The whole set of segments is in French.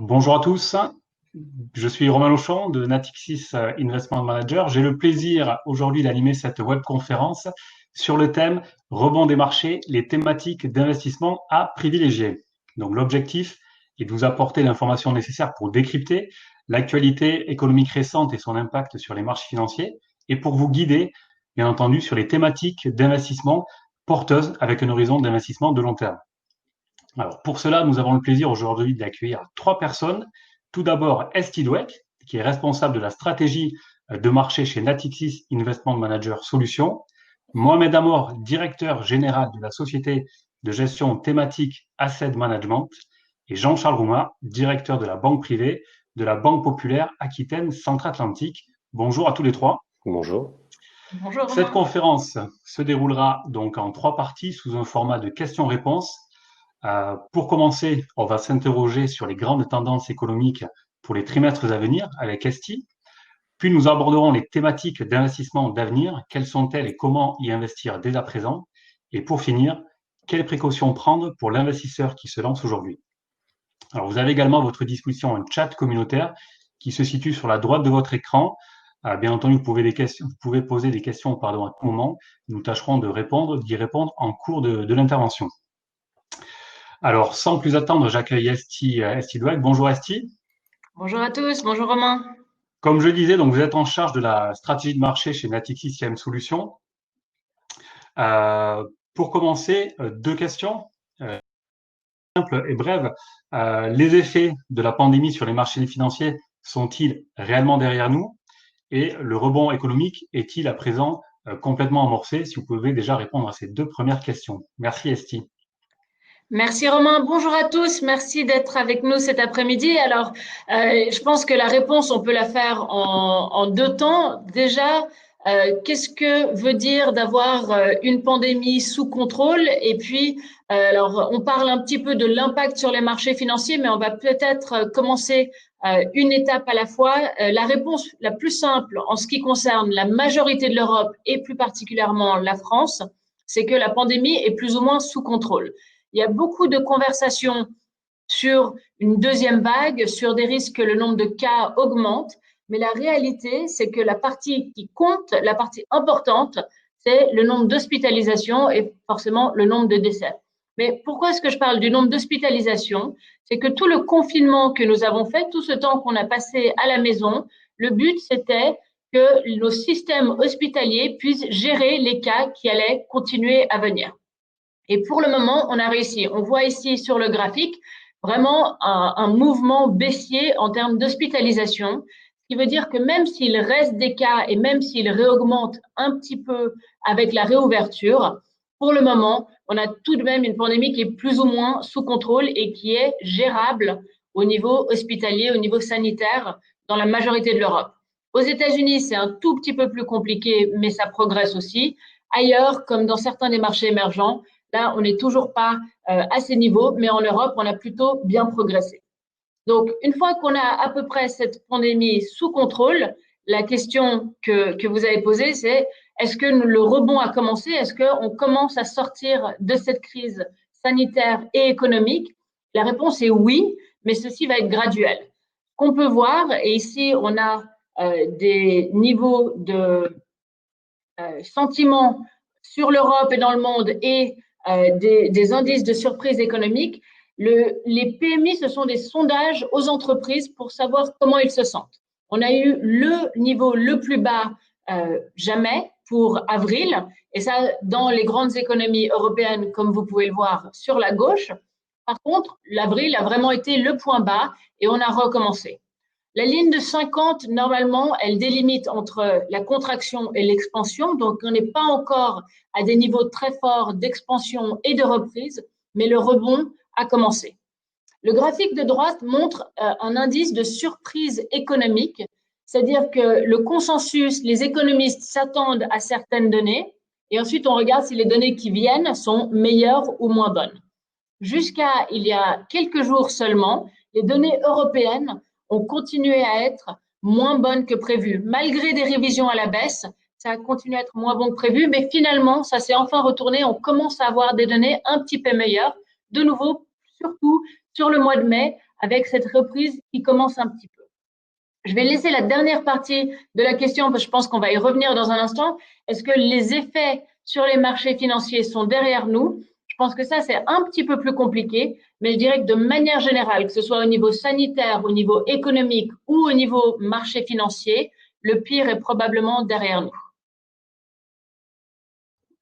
Bonjour à tous, je suis Romain Lauchon de Natixis Investment Manager. J'ai le plaisir aujourd'hui d'animer cette webconférence sur le thème Rebond des marchés, les thématiques d'investissement à privilégier. Donc l'objectif est de vous apporter l'information nécessaire pour décrypter l'actualité économique récente et son impact sur les marchés financiers et pour vous guider, bien entendu, sur les thématiques d'investissement porteuses avec un horizon d'investissement de long terme. Alors, pour cela, nous avons le plaisir aujourd'hui d'accueillir trois personnes. Tout d'abord, Esti Dweck, qui est responsable de la stratégie de marché chez Natixis Investment Manager Solutions. Mohamed Amor, directeur général de la société de gestion thématique Asset Management. Et Jean-Charles Roumat, directeur de la banque privée de la Banque populaire Aquitaine Centre-Atlantique. Bonjour à tous les trois. Bonjour. Bonjour Cette Romain. conférence se déroulera donc en trois parties sous un format de questions-réponses. Pour commencer, on va s'interroger sur les grandes tendances économiques pour les trimestres à venir avec Esti. Puis nous aborderons les thématiques d'investissement d'avenir, quelles sont-elles et comment y investir dès à présent. Et pour finir, quelles précautions prendre pour l'investisseur qui se lance aujourd'hui. Alors vous avez également à votre disposition un chat communautaire qui se situe sur la droite de votre écran. Bien entendu, vous pouvez poser des questions à tout moment. Nous tâcherons d'y répondre en cours de l'intervention. Alors, sans plus attendre, j'accueille Esti Dweck. Bonjour Esti. Bonjour à tous, bonjour Romain. Comme je disais, donc vous êtes en charge de la stratégie de marché chez Natixis IM Solutions. Euh, pour commencer, deux questions simples et brèves. Les effets de la pandémie sur les marchés financiers sont-ils réellement derrière nous? Et le rebond économique est-il à présent complètement amorcé? Si vous pouvez déjà répondre à ces deux premières questions. Merci Esti. Merci Romain, bonjour à tous, merci d'être avec nous cet après-midi. Alors, je pense que la réponse, on peut la faire en deux temps. Déjà, qu'est-ce que veut dire d'avoir une pandémie sous contrôle? Et puis, alors, on parle un petit peu de l'impact sur les marchés financiers, mais on va peut-être commencer une étape à la fois. La réponse la plus simple en ce qui concerne la majorité de l'Europe et plus particulièrement la France, c'est que la pandémie est plus ou moins sous contrôle. Il y a beaucoup de conversations sur une deuxième vague, sur des risques que le nombre de cas augmente, mais la réalité, c'est que la partie qui compte, la partie importante, c'est le nombre d'hospitalisations et forcément le nombre de décès. Mais pourquoi est-ce que je parle du nombre d'hospitalisations? C'est que tout le confinement que nous avons fait, tout ce temps qu'on a passé à la maison, le but, c'était que nos systèmes hospitaliers puissent gérer les cas qui allaient continuer à venir. Et pour le moment, on a réussi. On voit ici sur le graphique vraiment un mouvement baissier en termes d'hospitalisation, ce qui veut dire que même s'il reste des cas et même s'il réaugmente un petit peu avec la réouverture, pour le moment, on a tout de même une pandémie qui est plus ou moins sous contrôle et qui est gérable au niveau hospitalier, au niveau sanitaire dans la majorité de l'Europe. Aux États-Unis, c'est un tout petit peu plus compliqué, mais ça progresse aussi. Ailleurs, comme dans certains des marchés émergents, là, on n'est toujours pas à ces niveaux, mais en Europe, on a plutôt bien progressé. Donc, une fois qu'on a à peu près cette pandémie sous contrôle, la question que vous avez posée, c'est est-ce que le rebond a commencé? Est-ce qu'on commence à sortir de cette crise sanitaire et économique? La réponse est oui, mais ceci va être graduel. Qu'on peut voir, et ici, on a des niveaux de sentiments sur l'Europe et dans le monde et des indices de surprise économique, les PMI, ce sont des sondages aux entreprises pour savoir comment ils se sentent. On a eu le niveau le plus bas jamais pour avril, et ça dans les grandes économies européennes, comme vous pouvez le voir sur la gauche. Par contre, l'avril a vraiment été le point bas et on a recommencé. La ligne de 50, normalement, elle délimite entre la contraction et l'expansion. Donc, on n'est pas encore à des niveaux très forts d'expansion et de reprise, mais le rebond a commencé. Le graphique de droite montre un indice de surprise économique, c'est-à-dire que le consensus, les économistes s'attendent à certaines données et ensuite on regarde si les données qui viennent sont meilleures ou moins bonnes. Jusqu'à il y a quelques jours seulement, les données européennes ont continué à être moins bonnes que prévu. Malgré des révisions à la baisse, ça a continué à être moins bon que prévu, mais finalement, ça s'est enfin retourné. On commence à avoir des données un petit peu meilleures. De nouveau, surtout sur le mois de mai, avec cette reprise qui commence un petit peu. Je vais laisser la dernière partie de la question, parce que je pense qu'on va y revenir dans un instant. Est-ce que les effets sur les marchés financiers sont derrière nous? Je pense que ça, c'est un petit peu plus compliqué, mais je dirais que de manière générale, que ce soit au niveau sanitaire, au niveau économique ou au niveau marché financier, le pire est probablement derrière nous.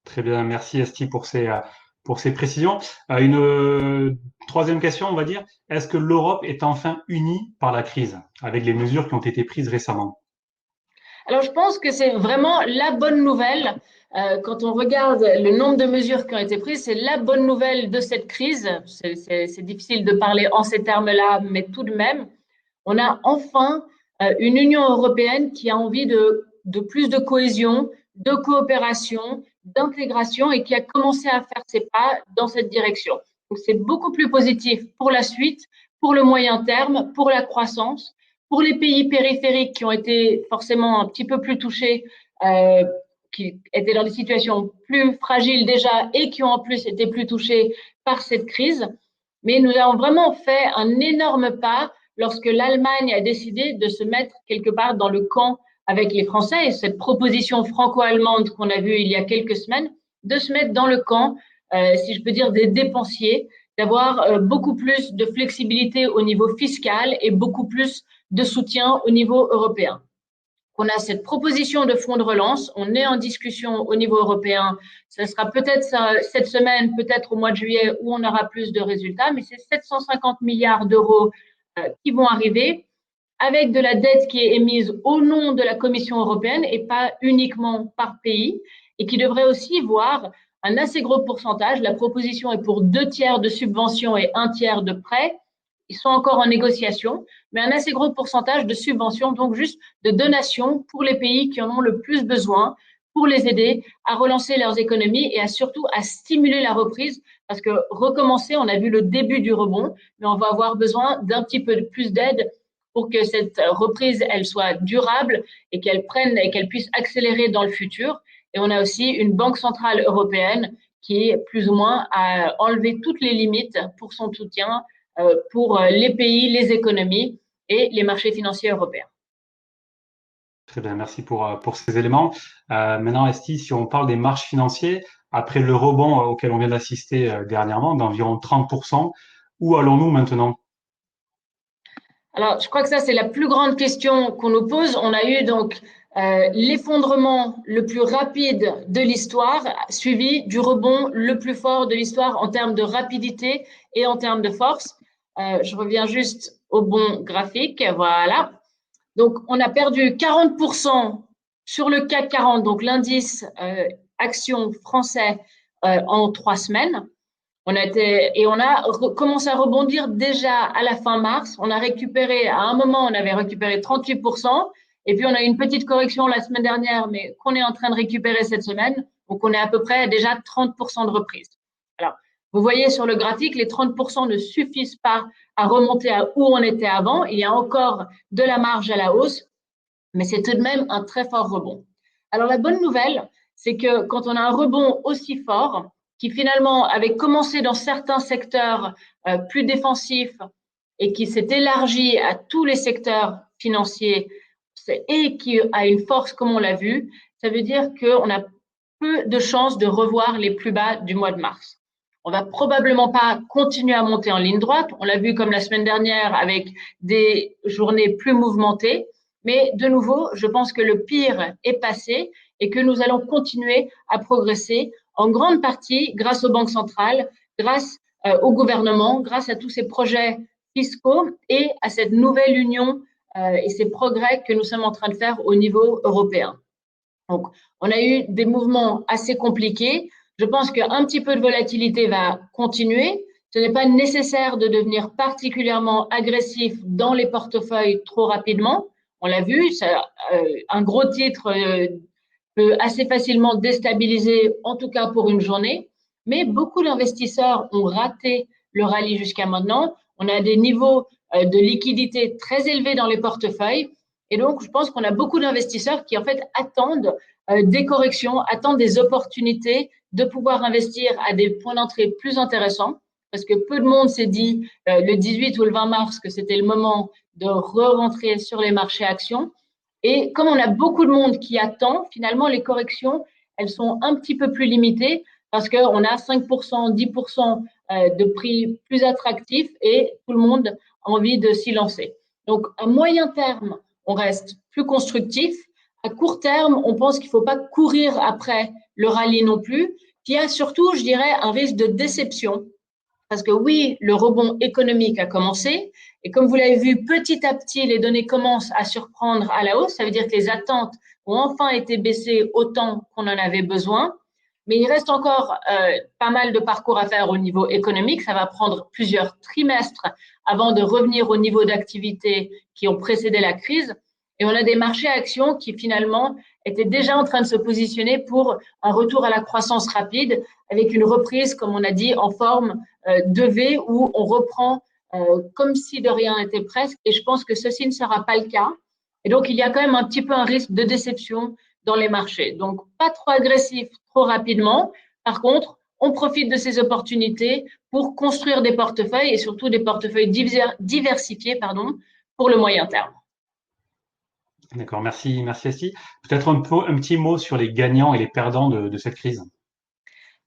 Très bien, merci Esti pour ces précisions. Une troisième question, on va dire, est-ce que l'Europe est enfin unie par la crise avec les mesures qui ont été prises récemment? Alors, je pense que c'est vraiment la bonne nouvelle. Quand on regarde le nombre de mesures qui ont été prises, c'est la bonne nouvelle de cette crise. C'est difficile de parler en ces termes-là, mais tout de même, on a enfin une Union européenne qui a envie de plus de cohésion, de coopération, d'intégration et qui a commencé à faire ses pas dans cette direction. Donc, c'est beaucoup plus positif pour la suite, pour le moyen terme, pour la croissance. Pour les pays périphériques qui ont été forcément un petit peu plus touchés, qui étaient dans des situations plus fragiles déjà et qui ont en plus été plus touchés par cette crise. Mais nous avons vraiment fait un énorme pas lorsque l'Allemagne a décidé de se mettre quelque part dans le camp avec les Français et cette proposition franco-allemande qu'on a vue il y a quelques semaines, de se mettre dans le camp, si je peux dire, des dépensiers, d'avoir beaucoup plus de flexibilité au niveau fiscal et beaucoup plus de soutien au niveau européen. On a cette proposition de fonds de relance, on est en discussion au niveau européen, ce sera peut-être cette semaine, peut-être au mois de juillet où on aura plus de résultats, mais c'est 750 milliards d'euros qui vont arriver avec de la dette qui est émise au nom de la Commission européenne et pas uniquement par pays, et qui devrait aussi voir un assez gros pourcentage. La proposition est pour 2 tiers de subventions et 1 tiers de prêts. Ils sont encore en négociation, mais un assez gros pourcentage de subventions, donc juste de donations pour les pays qui en ont le plus besoin, pour les aider à relancer leurs économies et surtout à stimuler la reprise, parce que recommencer, on a vu le début du rebond, mais on va avoir besoin d'un petit peu plus d'aide pour que cette reprise, elle soit durable et qu'elle puisse accélérer dans le futur. Et on a aussi une banque centrale européenne qui, plus ou moins, a enlevé toutes les limites pour son soutien pour les pays, les économies et les marchés financiers européens. Très bien, merci pour ces éléments. Maintenant, Esti, si on parle des marchés financiers, après le rebond auquel on vient d'assister dernièrement, d'environ 30%, où allons-nous maintenant? Alors, je crois que ça, c'est la plus grande question qu'on nous pose. On a eu donc l'effondrement le plus rapide de l'histoire, suivi du rebond le plus fort de l'histoire en termes de rapidité et en termes de force. Je reviens juste au bon graphique. Voilà. Donc, on a perdu 40% sur le CAC 40, donc l'indice action français en 3 semaines. On a commencé à rebondir déjà à la fin mars. On a récupéré, à un moment, on avait récupéré 38%. Et puis, on a eu une petite correction la semaine dernière, mais qu'on est en train de récupérer cette semaine. Donc, on est à peu près déjà 30% de reprise. Alors, vous voyez sur le graphique, les 30% ne suffisent pas à remonter à où on était avant. Il y a encore de la marge à la hausse, mais c'est tout de même un très fort rebond. Alors, la bonne nouvelle, c'est que quand on a un rebond aussi fort, qui finalement avait commencé dans certains secteurs plus défensifs et qui s'est élargi à tous les secteurs financiers et qui a une force comme on l'a vu, ça veut dire qu'on a peu de chances de revoir les plus bas du mois de mars. On va probablement pas continuer à monter en ligne droite. On l'a vu comme la semaine dernière avec des journées plus mouvementées. Mais de nouveau, je pense que le pire est passé et que nous allons continuer à progresser en grande partie grâce aux banques centrales, grâce au gouvernement, grâce à tous ces projets fiscaux et à cette nouvelle union et ces progrès que nous sommes en train de faire au niveau européen. Donc, on a eu des mouvements assez compliqués. Je pense qu'un petit peu de volatilité va continuer. Ce n'est pas nécessaire de devenir particulièrement agressif dans les portefeuilles trop rapidement. On l'a vu, un gros titre peut assez facilement déstabiliser, en tout cas pour une journée. Mais beaucoup d'investisseurs ont raté le rallye jusqu'à maintenant. On a des niveaux de liquidité très élevés dans les portefeuilles. Et donc, je pense qu'on a beaucoup d'investisseurs qui, en fait, attendent des corrections, attendent des opportunités de pouvoir investir à des points d'entrée plus intéressants. parce que peu de monde s'est dit le 18 ou le 20 mars que c'était le moment de re-rentrer sur les marchés actions. Et comme on a beaucoup de monde qui attend, finalement, les corrections, elles sont un petit peu plus limitées parce qu'on a 5%, 10% de prix plus attractifs et tout le monde a envie de s'y lancer. Donc, à moyen terme, on reste plus constructif. À court terme, on pense qu'il ne faut pas courir après le rallye non plus. Puis il y a surtout, je dirais, un risque de déception. Parce que oui, le rebond économique a commencé. Et comme vous l'avez vu, petit à petit, les données commencent à surprendre à la hausse. Ça veut dire que les attentes ont enfin été baissées autant qu'on en avait besoin. Mais il reste encore pas mal de parcours à faire au niveau économique. Ça va prendre plusieurs trimestres avant de revenir au niveau d'activité qui ont précédé la crise. Et on a des marchés actions qui finalement étaient déjà en train de se positionner pour un retour à la croissance rapide avec une reprise, comme on a dit, en forme de V où on reprend comme si de rien n'était presque. Et je pense que ceci ne sera pas le cas. Et donc, il y a quand même un petit peu un risque de déception dans les marchés. Donc, pas trop agressif trop rapidement. Par contre, on profite de ces opportunités pour construire des portefeuilles et surtout des portefeuilles diversifiés pour le moyen terme. D'accord, merci, merci Esti. Peut-être un petit mot sur les gagnants et les perdants de cette crise.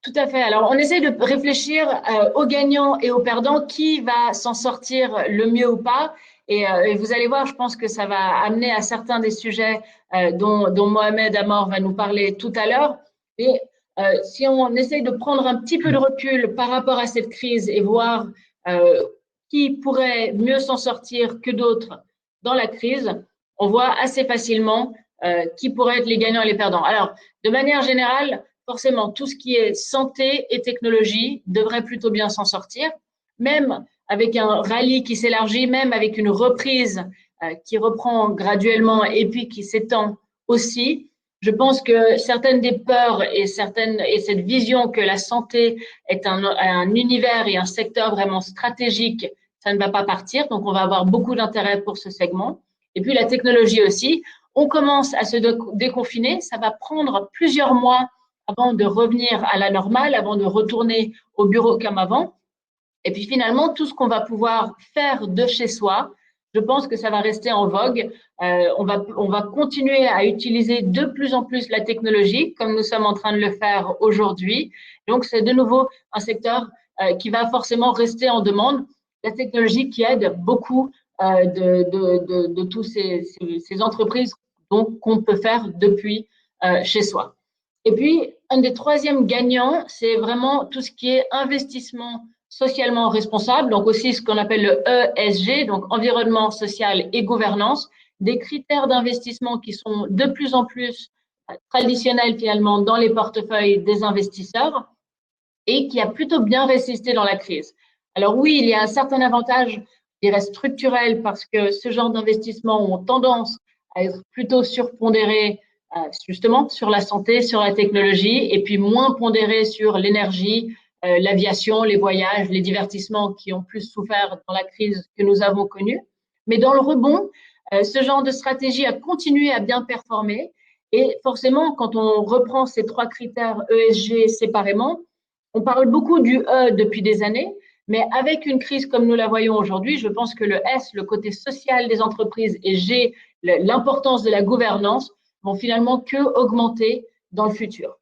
Tout à fait. Alors, on essaie de réfléchir aux gagnants et aux perdants, qui va s'en sortir le mieux ou pas. Et vous allez voir, je pense que ça va amener à certains des sujets dont Mohamed Amor va nous parler tout à l'heure. Et si on essaye de prendre un petit peu de recul par rapport à cette crise et voir qui pourrait mieux s'en sortir que d'autres dans la crise, on voit assez facilement qui pourraient être les gagnants et les perdants. Alors, de manière générale, forcément, tout ce qui est santé et technologie devrait plutôt bien s'en sortir, même avec un rallye qui s'élargit, même avec une reprise qui reprend graduellement et puis qui s'étend aussi. Je pense que certaines des peurs et cette vision que la santé est un univers et un secteur vraiment stratégique, ça ne va pas partir. Donc, on va avoir beaucoup d'intérêt pour ce segment. Et puis, la technologie aussi. On commence à se déconfiner. Ça va prendre plusieurs mois avant de revenir à la normale, avant de retourner au bureau comme avant. Et puis finalement, tout ce qu'on va pouvoir faire de chez soi, je pense que ça va rester en vogue. On va continuer à utiliser de plus en plus la technologie, comme nous sommes en train de le faire aujourd'hui. Donc, c'est de nouveau un secteur qui va forcément rester en demande. La technologie qui aide beaucoup de toutes ces entreprises qu'on peut faire depuis chez soi. Et puis, un des troisièmes gagnants, c'est vraiment tout ce qui est investissement socialement responsable, donc aussi ce qu'on appelle le ESG, donc environnement, social et gouvernance, des critères d'investissement qui sont de plus en plus traditionnels finalement dans les portefeuilles des investisseurs et qui a plutôt bien résisté dans la crise. Alors oui, il y a un certain avantage, je dirais, structurel, parce que ce genre d'investissements ont tendance à être plutôt surpondérés justement sur la santé, sur la technologie, et puis moins pondérés sur l'énergie, l'aviation, les voyages, les divertissements qui ont plus souffert dans la crise que nous avons connue. Mais dans le rebond, ce genre de stratégie a continué à bien performer. Et forcément, quand on reprend ces trois critères ESG séparément, on parle beaucoup du E depuis des années, mais avec une crise comme nous la voyons aujourd'hui, je pense que le S, le côté social des entreprises, et G, l'importance de la gouvernance, vont finalement que augmenter dans le futur.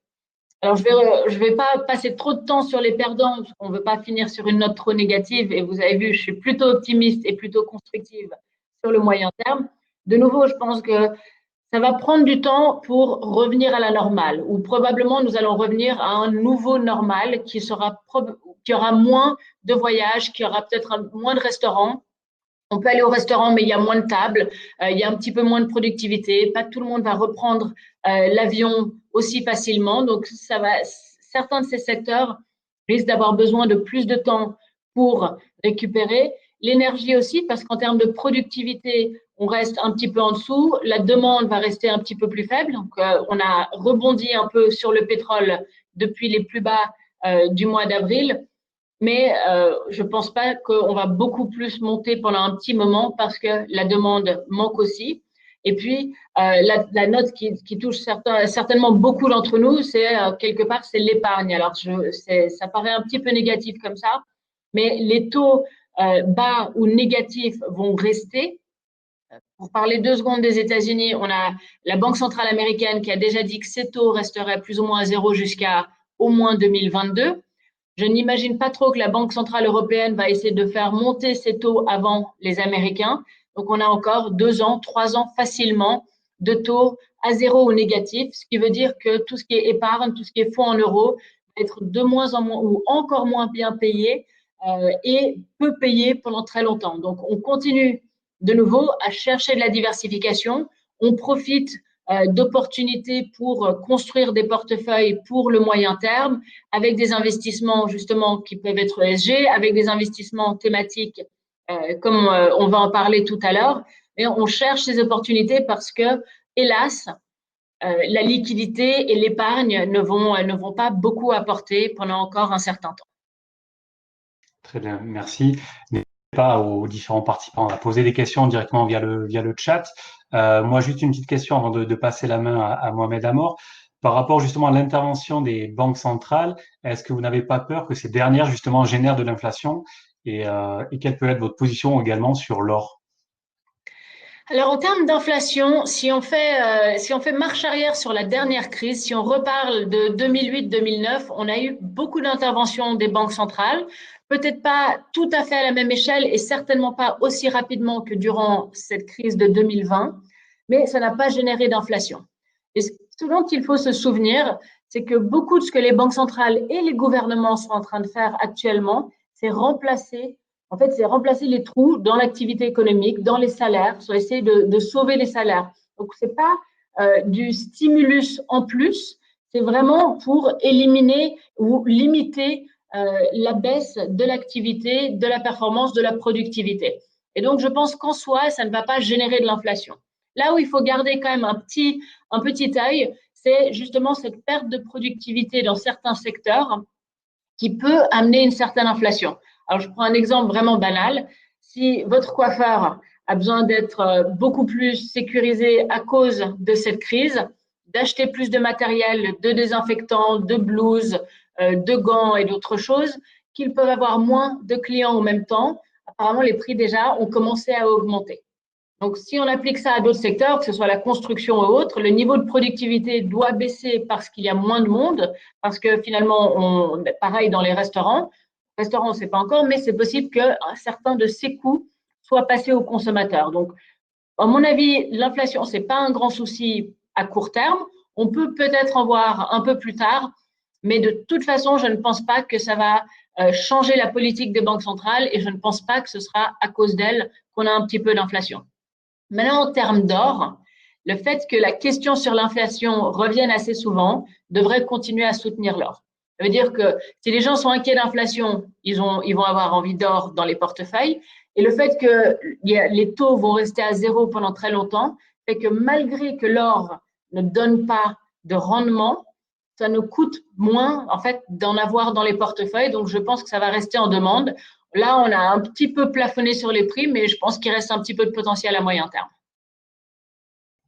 Alors, je vais pas passer trop de temps sur les perdants, parce qu'on ne veut pas finir sur une note trop négative, et vous avez vu, je suis plutôt optimiste et plutôt constructive sur le moyen terme. De nouveau, je pense que ça va prendre du temps pour revenir à la normale, ou probablement nous allons revenir à un nouveau normal qui aura moins de voyages, qui aura peut-être moins de restaurants. On peut aller au restaurant, mais il y a moins de tables, il y a un petit peu moins de productivité. Pas tout le monde va reprendre l'avion aussi facilement. Donc, certains de ces secteurs risquent d'avoir besoin de plus de temps pour récupérer. L'énergie aussi, parce qu'en termes de productivité, on reste un petit peu en dessous. La demande va rester un petit peu plus faible. Donc, on a rebondi un peu sur le pétrole depuis les plus bas du mois d'avril. Mais je ne pense pas qu'on va beaucoup plus monter pendant un petit moment parce que la demande manque aussi. Et puis, la note qui touche certainement beaucoup d'entre nous, c'est quelque part, c'est l'épargne. Alors, ça paraît un petit peu négatif comme ça, mais les taux bas ou négatifs vont rester. Pour parler 2 secondes des États-Unis, on a la Banque centrale américaine qui a déjà dit que ces taux resteraient plus ou moins à zéro jusqu'à au moins 2022. Je n'imagine pas trop que la Banque centrale européenne va essayer de faire monter ses taux avant les Américains. Donc, on a encore 2 ans, 3 ans facilement de taux à zéro ou négatif, ce qui veut dire que tout ce qui est épargne, tout ce qui est fonds en euros, va être de moins en moins ou encore moins bien payé et peu payé pendant très longtemps. Donc, on continue de nouveau à chercher de la diversification. On profite d'opportunités pour construire des portefeuilles pour le moyen terme, avec des investissements justement qui peuvent être ESG, avec des investissements thématiques, comme on va en parler tout à l'heure. Mais on cherche ces opportunités parce que, hélas, la liquidité et l'épargne ne vont pas beaucoup apporter pendant encore un certain temps. Très bien, merci. N'hésitez pas aux différents participants à poser des questions directement via le chat. Moi, juste une petite question avant de passer la main à Mohamed Amor. Par rapport justement à l'intervention des banques centrales, est-ce que vous n'avez pas peur que ces dernières justement génèrent de l'inflation et quelle peut être votre position également sur l'or? Alors, en termes d'inflation, si on fait marche arrière sur la dernière crise, si on reparle de 2008-2009, on a eu beaucoup d'interventions des banques centrales, peut-être pas tout à fait à la même échelle et certainement pas aussi rapidement que durant cette crise de 2020, mais ça n'a pas généré d'inflation. Et ce dont il faut se souvenir, c'est que beaucoup de ce que les banques centrales et les gouvernements sont en train de faire actuellement, c'est remplacer les trous dans l'activité économique, dans les salaires, sur essayer de sauver les salaires. Donc, ce n'est pas du stimulus en plus, c'est vraiment pour éliminer ou limiter la baisse de l'activité, de la performance, de la productivité. Et donc, je pense qu'en soi, ça ne va pas générer de l'inflation. Là où il faut garder quand même un petit œil, c'est justement cette perte de productivité dans certains secteurs qui peut amener une certaine inflation. Alors, je prends un exemple vraiment banal. Si votre coiffeur a besoin d'être beaucoup plus sécurisé à cause de cette crise, d'acheter plus de matériel, de désinfectants, de blouses, de gants et d'autres choses, qu'ils peuvent avoir moins de clients en même temps, apparemment, les prix déjà ont commencé à augmenter. Donc, si on applique ça à d'autres secteurs, que ce soit la construction ou autre, le niveau de productivité doit baisser parce qu'il y a moins de monde, parce que finalement, pareil dans les restaurants. Restaurants, on ne sait pas encore, mais c'est possible que certains de ces coûts soient passés aux consommateurs. Donc, à mon avis, l'inflation, ce n'est pas un grand souci à court terme. On peut peut-être en voir un peu plus tard, mais de toute façon, je ne pense pas que ça va changer la politique des banques centrales et je ne pense pas que ce sera à cause d'elles qu'on a un petit peu d'inflation. Maintenant, en termes d'or, le fait que la question sur l'inflation revienne assez souvent devrait continuer à soutenir l'or. Ça veut dire que si les gens sont inquiets d'inflation, ils vont avoir envie d'or dans les portefeuilles. Et le fait que les taux vont rester à zéro pendant très longtemps fait que malgré que l'or ne donne pas de rendement, ça nous coûte moins en fait d'en avoir dans les portefeuilles. Donc, je pense que ça va rester en demande. Là, on a un petit peu plafonné sur les prix, mais je pense qu'il reste un petit peu de potentiel à moyen terme.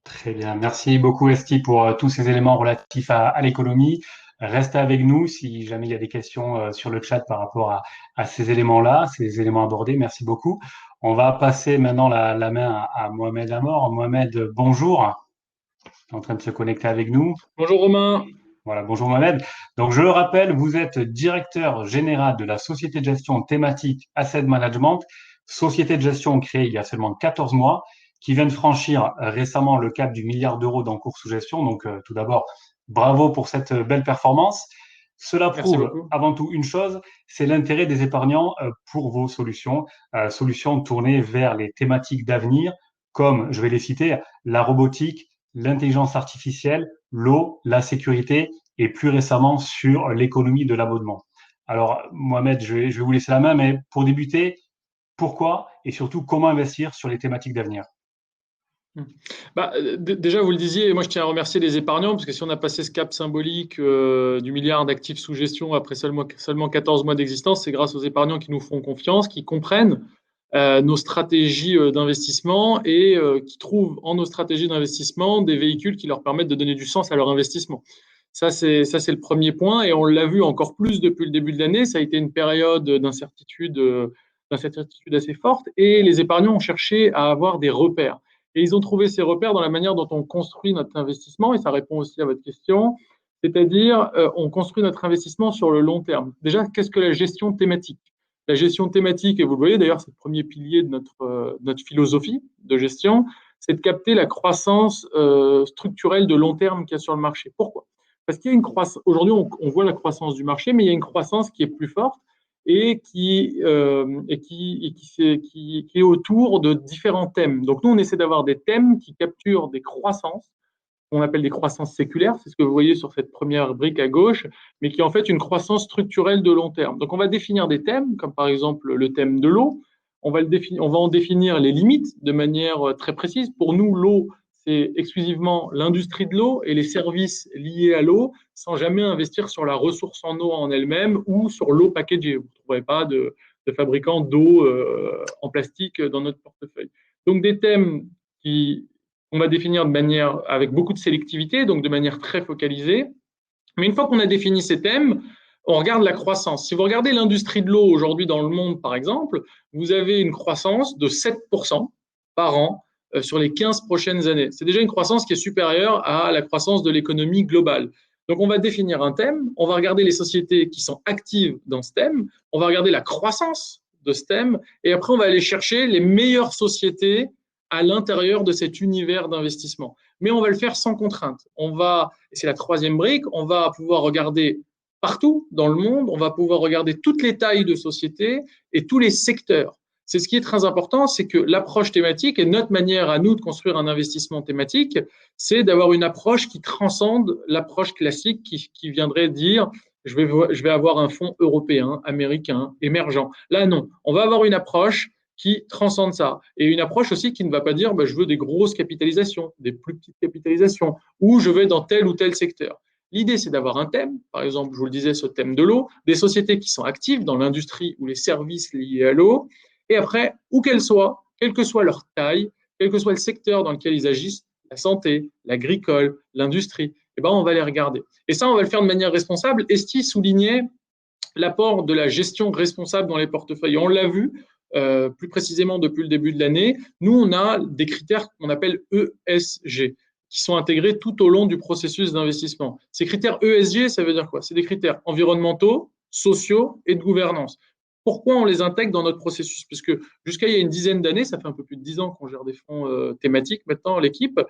Très bien. Merci beaucoup, Esti, pour tous ces éléments relatifs à l'économie. Restez avec nous si jamais il y a des questions sur le chat par rapport à ces éléments-là, ces éléments abordés. Merci beaucoup. On va passer maintenant la main à Mohamed Amor. Mohamed, bonjour. Tu es en train de se connecter avec nous. Bonjour Romain. Voilà, bonjour Mohamed. Donc, je le rappelle, vous êtes directeur général de la société de gestion thématique Asset Management, société de gestion créée il y a seulement 14 mois, qui vient de franchir récemment le cap du milliard d'euros d'encours sous gestion. Donc, tout d'abord, bravo pour cette belle performance. Cela prouve avant tout une chose, c'est l'intérêt des épargnants pour vos solutions, solutions tournées vers les thématiques d'avenir, comme, je vais les citer, la robotique, l'intelligence artificielle, l'eau, la sécurité et plus récemment sur l'économie de l'abonnement. Alors, Mohamed, je vais vous laisser la main, mais pour débuter, pourquoi et surtout comment investir sur les thématiques d'avenir? Déjà, vous le disiez, moi je tiens à remercier les épargnants, parce que si on a passé ce cap symbolique du milliard d'actifs sous gestion après seulement 14 mois d'existence, c'est grâce aux épargnants qui nous font confiance, qui comprennent nos stratégies d'investissement et qui trouvent en nos stratégies d'investissement des véhicules qui leur permettent de donner du sens à leur investissement. Ça, c'est le premier point et on l'a vu encore plus depuis le début de l'année. Ça a été une période d'incertitude assez forte et les épargnants ont cherché à avoir des repères. Et ils ont trouvé ces repères dans la manière dont on construit notre investissement et ça répond aussi à votre question. C'est-à-dire, on construit notre investissement sur le long terme. Déjà, qu'est-ce que la gestion thématique? La gestion thématique, et vous le voyez d'ailleurs, c'est le premier pilier de notre philosophie de gestion, c'est de capter la croissance structurelle de long terme qu'il y a sur le marché. Pourquoi? Parce qu'il y a une croissance. Aujourd'hui, on voit la croissance du marché, mais il y a une croissance qui est plus forte et qui est autour de différents thèmes. Donc, nous, on essaie d'avoir des thèmes qui capturent des croissances qu'on appelle des croissances séculaires, c'est ce que vous voyez sur cette première brique à gauche, mais qui est en fait une croissance structurelle de long terme. Donc on va définir des thèmes, comme par exemple le thème de l'eau, on va en définir les limites de manière très précise. Pour nous, l'eau, c'est exclusivement l'industrie de l'eau et les services liés à l'eau, sans jamais investir sur la ressource en eau en elle-même ou sur l'eau packagée. Vous ne trouverez pas de fabricant d'eau en plastique dans notre portefeuille. Donc des thèmes on va définir de manière avec beaucoup de sélectivité, donc de manière très focalisée. Mais une fois qu'on a défini ces thèmes, on regarde la croissance. Si vous regardez l'industrie de l'eau aujourd'hui dans le monde, par exemple, vous avez une croissance de 7% par an sur les 15 prochaines années. C'est déjà une croissance qui est supérieure à la croissance de l'économie globale. Donc, on va définir un thème, on va regarder les sociétés qui sont actives dans ce thème, on va regarder la croissance de ce thème, et après, on va aller chercher les meilleures sociétés à l'intérieur de cet univers d'investissement. Mais on va le faire sans contrainte. Et c'est la troisième brique, on va pouvoir regarder partout dans le monde, on va pouvoir regarder toutes les tailles de sociétés et tous les secteurs. C'est ce qui est très important, c'est que l'approche thématique et notre manière à nous de construire un investissement thématique, c'est d'avoir une approche qui transcende l'approche classique qui viendrait dire je vais avoir un fonds européen, américain, émergent. Là, non. On va avoir une approche qui transcende ça. Et une approche aussi qui ne va pas dire je veux des grosses capitalisations, des plus petites capitalisations, ou je vais dans tel ou tel secteur. L'idée, c'est d'avoir un thème, par exemple, je vous le disais, ce thème de l'eau, des sociétés qui sont actives dans l'industrie ou les services liés à l'eau, et après, où qu'elles soient, quelle que soit leur taille, quel que soit le secteur dans lequel ils agissent, la santé, l'agricole, l'industrie, on va les regarder. Et ça, on va le faire de manière responsable. Esti soulignait l'apport de la gestion responsable dans les portefeuilles. On l'a vu, plus précisément depuis le début de l'année, nous, on a des critères qu'on appelle ESG, qui sont intégrés tout au long du processus d'investissement. Ces critères ESG, ça veut dire quoi? C'est des critères environnementaux, sociaux et de gouvernance. Pourquoi on les intègre dans notre processus? Puisque jusqu'à il y a une dizaine d'années, ça fait un peu plus de 10 ans qu'on gère des fonds thématiques maintenant, l'équipe,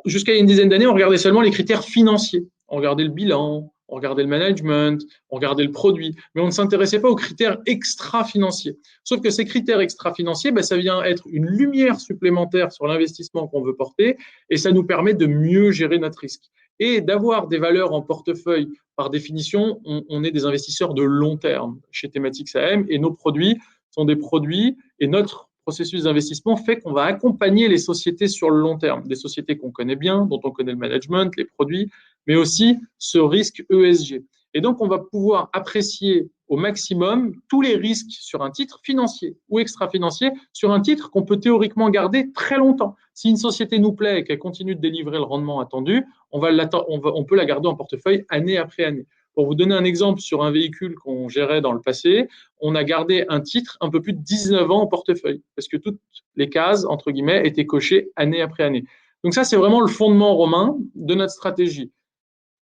jusqu'à une dizaine d'années, on regardait seulement les critères financiers. On regardait le bilan, on regardait le management, on regardait le produit, mais on ne s'intéressait pas aux critères extra-financiers. Sauf que ces critères extra-financiers, ça vient être une lumière supplémentaire sur l'investissement qu'on veut porter et ça nous permet de mieux gérer notre risque. Et d'avoir des valeurs en portefeuille, par définition, on est des investisseurs de long terme chez Thematics AM et nos produits sont des produits et notre processus d'investissement fait qu'on va accompagner les sociétés sur le long terme, des sociétés qu'on connaît bien, dont on connaît le management, les produits, mais aussi ce risque ESG. Et donc, on va pouvoir apprécier au maximum tous les risques sur un titre financier ou extra-financier, sur un titre qu'on peut théoriquement garder très longtemps. Si une société nous plaît et qu'elle continue de délivrer le rendement attendu, on peut la garder en portefeuille année après année. Pour vous donner un exemple sur un véhicule qu'on gérait dans le passé, on a gardé un titre un peu plus de 19 ans en portefeuille, parce que toutes les cases, entre guillemets, étaient cochées année après année. Donc ça, c'est vraiment le fondement romain de notre stratégie.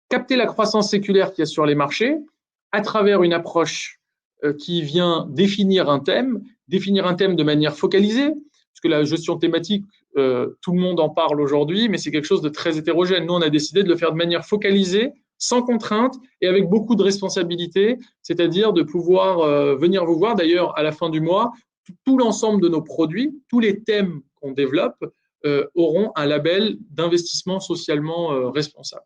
Capter la croissance séculaire qu'il y a sur les marchés à travers une approche qui vient définir un thème de manière focalisée, parce que la gestion thématique, tout le monde en parle aujourd'hui, mais c'est quelque chose de très hétérogène. Nous, on a décidé de le faire de manière focalisée, sans contrainte et avec beaucoup de responsabilité, c'est-à-dire de pouvoir venir vous voir. D'ailleurs, à la fin du mois, tout l'ensemble de nos produits, tous les thèmes qu'on développe auront un label d'investissement socialement responsable.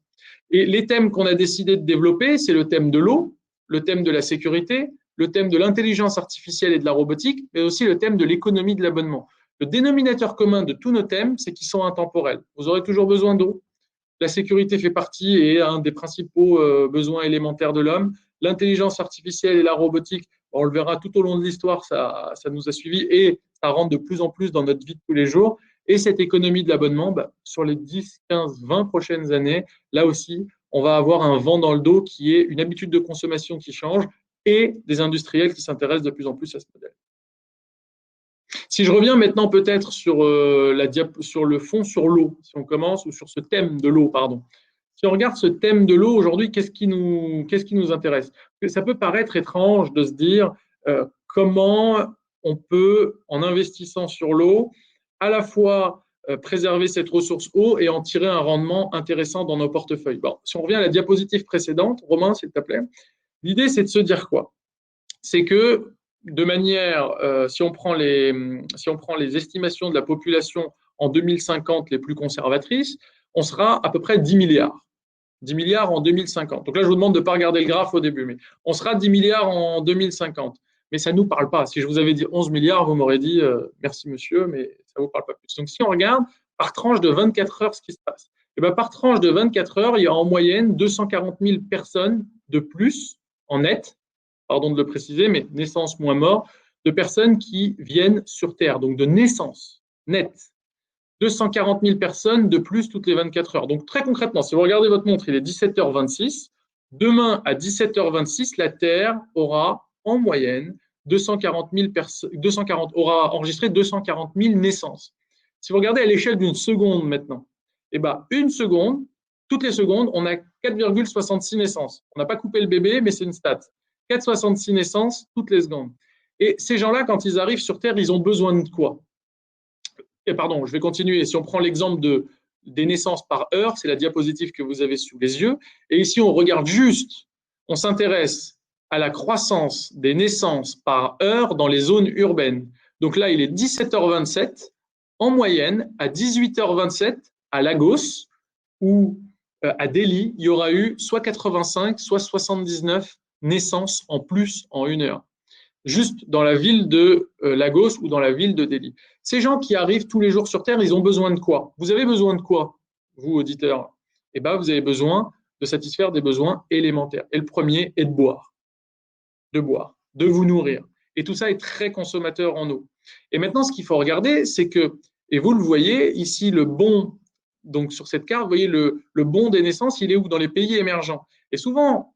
Et les thèmes qu'on a décidé de développer, c'est le thème de l'eau, le thème de la sécurité, le thème de l'intelligence artificielle et de la robotique, mais aussi le thème de l'économie de l'abonnement. Le dénominateur commun de tous nos thèmes, c'est qu'ils sont intemporels. Vous aurez toujours besoin d'eau. La sécurité fait partie et est un des principaux besoins élémentaires de l'homme. L'intelligence artificielle et la robotique, on le verra tout au long de l'histoire, ça nous a suivis et ça rentre de plus en plus dans notre vie de tous les jours. Et cette économie de l'abonnement, sur les 10, 15, 20 prochaines années, là aussi, on va avoir un vent dans le dos qui est une habitude de consommation qui change et des industriels qui s'intéressent de plus en plus à ce modèle. Si je reviens maintenant peut-être sur, sur le fond, sur l'eau, si on commence, ou sur ce thème de l'eau, pardon. Si on regarde ce thème de l'eau aujourd'hui, qu'est-ce qui nous intéresse? Ça peut paraître étrange de se dire comment on peut, en investissant sur l'eau, à la fois préserver cette ressource eau et en tirer un rendement intéressant dans nos portefeuilles. Bon, si on revient à la diapositive précédente, Romain, s'il te plaît, l'idée c'est de se dire quoi? C'est que de manière, si on prend les estimations de la population en 2050 les plus conservatrices, on sera à peu près 10 milliards. 10 milliards en 2050. Donc là, je vous demande de ne pas regarder le graphe au début, mais on sera 10 milliards en 2050. Mais ça ne nous parle pas. Si je vous avais dit 11 milliards, vous m'aurez dit merci monsieur, mais ça ne vous parle pas plus. Donc si on regarde par tranche de 24 heures ce qui se passe, et bien par tranche de 24 heures, il y a en moyenne 240 000 personnes de plus en net, pardon de le préciser, mais naissance moins mort, de personnes qui viennent sur Terre, donc de naissance nette. 240 000 personnes de plus toutes les 24 heures. Donc très concrètement, si vous regardez votre montre, il est 17h26. Demain à 17h26, la Terre aura en moyenne 240 aura enregistré 240 000 naissances. Si vous regardez à l'échelle d'une seconde maintenant, eh ben, une seconde, toutes les secondes, on a 4,66 naissances. On n'a pas coupé le bébé, mais c'est une stat. 4,66 naissances toutes les secondes. Et ces gens-là, quand ils arrivent sur Terre, ils ont besoin de quoi? Et pardon, je vais continuer. Si on prend l'exemple des naissances par heure, c'est la diapositive que vous avez sous les yeux. Et ici, on regarde juste, on s'intéresse à la croissance des naissances par heure dans les zones urbaines. Donc là, il est 17h27. En moyenne, à 18h27, à Lagos ou à Delhi, il y aura eu soit 85, soit 79 naissances en plus en une heure, juste dans la ville de Lagos ou dans la ville de Delhi. Ces gens qui arrivent tous les jours sur Terre, ils ont besoin de quoi? Vous avez besoin de quoi, vous, auditeurs? Eh bien, vous avez besoin de satisfaire des besoins élémentaires. Et le premier est de boire, de vous nourrir. Et tout ça est très consommateur en eau. Et maintenant, ce qu'il faut regarder, c'est que, et vous le voyez, ici, le bond, donc sur cette carte, vous voyez le bond des naissances, il est où? Dans les pays émergents. Et souvent,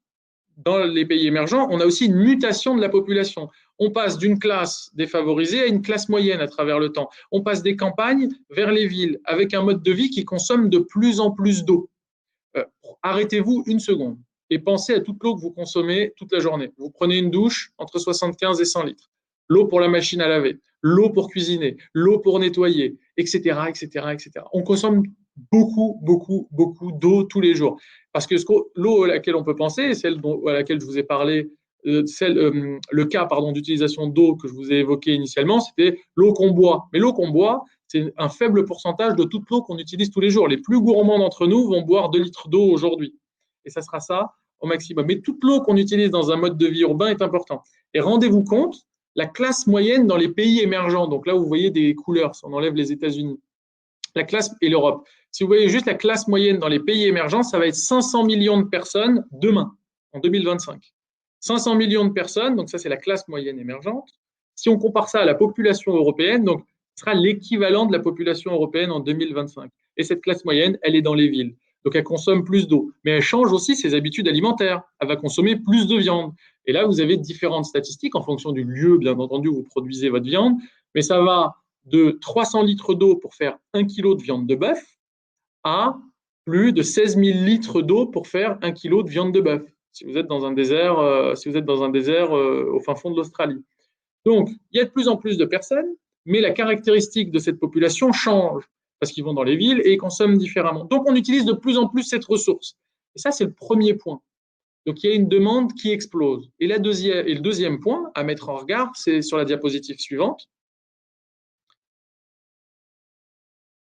dans les pays émergents, on a aussi une mutation de la population. On passe d'une classe défavorisée à une classe moyenne à travers le temps. On passe des campagnes vers les villes avec un mode de vie qui consomme de plus en plus d'eau. Arrêtez-vous une seconde et pensez à toute l'eau que vous consommez toute la journée. Vous prenez une douche entre 75 et 100 litres. L'eau pour la machine à laver, l'eau pour cuisiner, l'eau pour nettoyer, etc., etc., etc. On consomme beaucoup d'eau tous les jours. Parce que l'eau à laquelle on peut penser, celle à laquelle je vous ai parlé, le cas d'utilisation d'eau que je vous ai évoqué initialement, c'était l'eau qu'on boit. Mais l'eau qu'on boit, c'est un faible pourcentage de toute l'eau qu'on utilise tous les jours. Les plus gourmands d'entre nous vont boire 2 litres d'eau aujourd'hui. Et ça sera ça au maximum. Mais toute l'eau qu'on utilise dans un mode de vie urbain est important. Et rendez-vous compte, la classe moyenne dans les pays émergents, donc là vous voyez des couleurs, si on enlève les États-Unis, la classe et l'Europe. Si vous voyez juste la classe moyenne dans les pays émergents, ça va être 500 millions de personnes demain, en 2025. 500 millions de personnes, donc ça c'est la classe moyenne émergente. Si on compare ça à la population européenne, donc ce sera l'équivalent de la population européenne en 2025. Et cette classe moyenne, elle est dans les villes. Donc elle consomme plus d'eau. Mais elle change aussi ses habitudes alimentaires. Elle va consommer plus de viande. Et là, vous avez différentes statistiques en fonction du lieu, bien entendu, où vous produisez votre viande. Mais ça va de 300 litres d'eau pour faire 1 kg de viande de bœuf à plus de 16 000 litres d'eau pour faire 1 kg de viande de bœuf, si vous êtes dans un désert, au fin fond de l'Australie. Donc, il y a de plus en plus de personnes, mais la caractéristique de cette population change, parce qu'ils vont dans les villes et ils consomment différemment. Donc, on utilise de plus en plus cette ressource. Et ça, c'est le premier point. Donc, il y a une demande qui explose. Et le deuxième point à mettre en regard, c'est sur la diapositive suivante.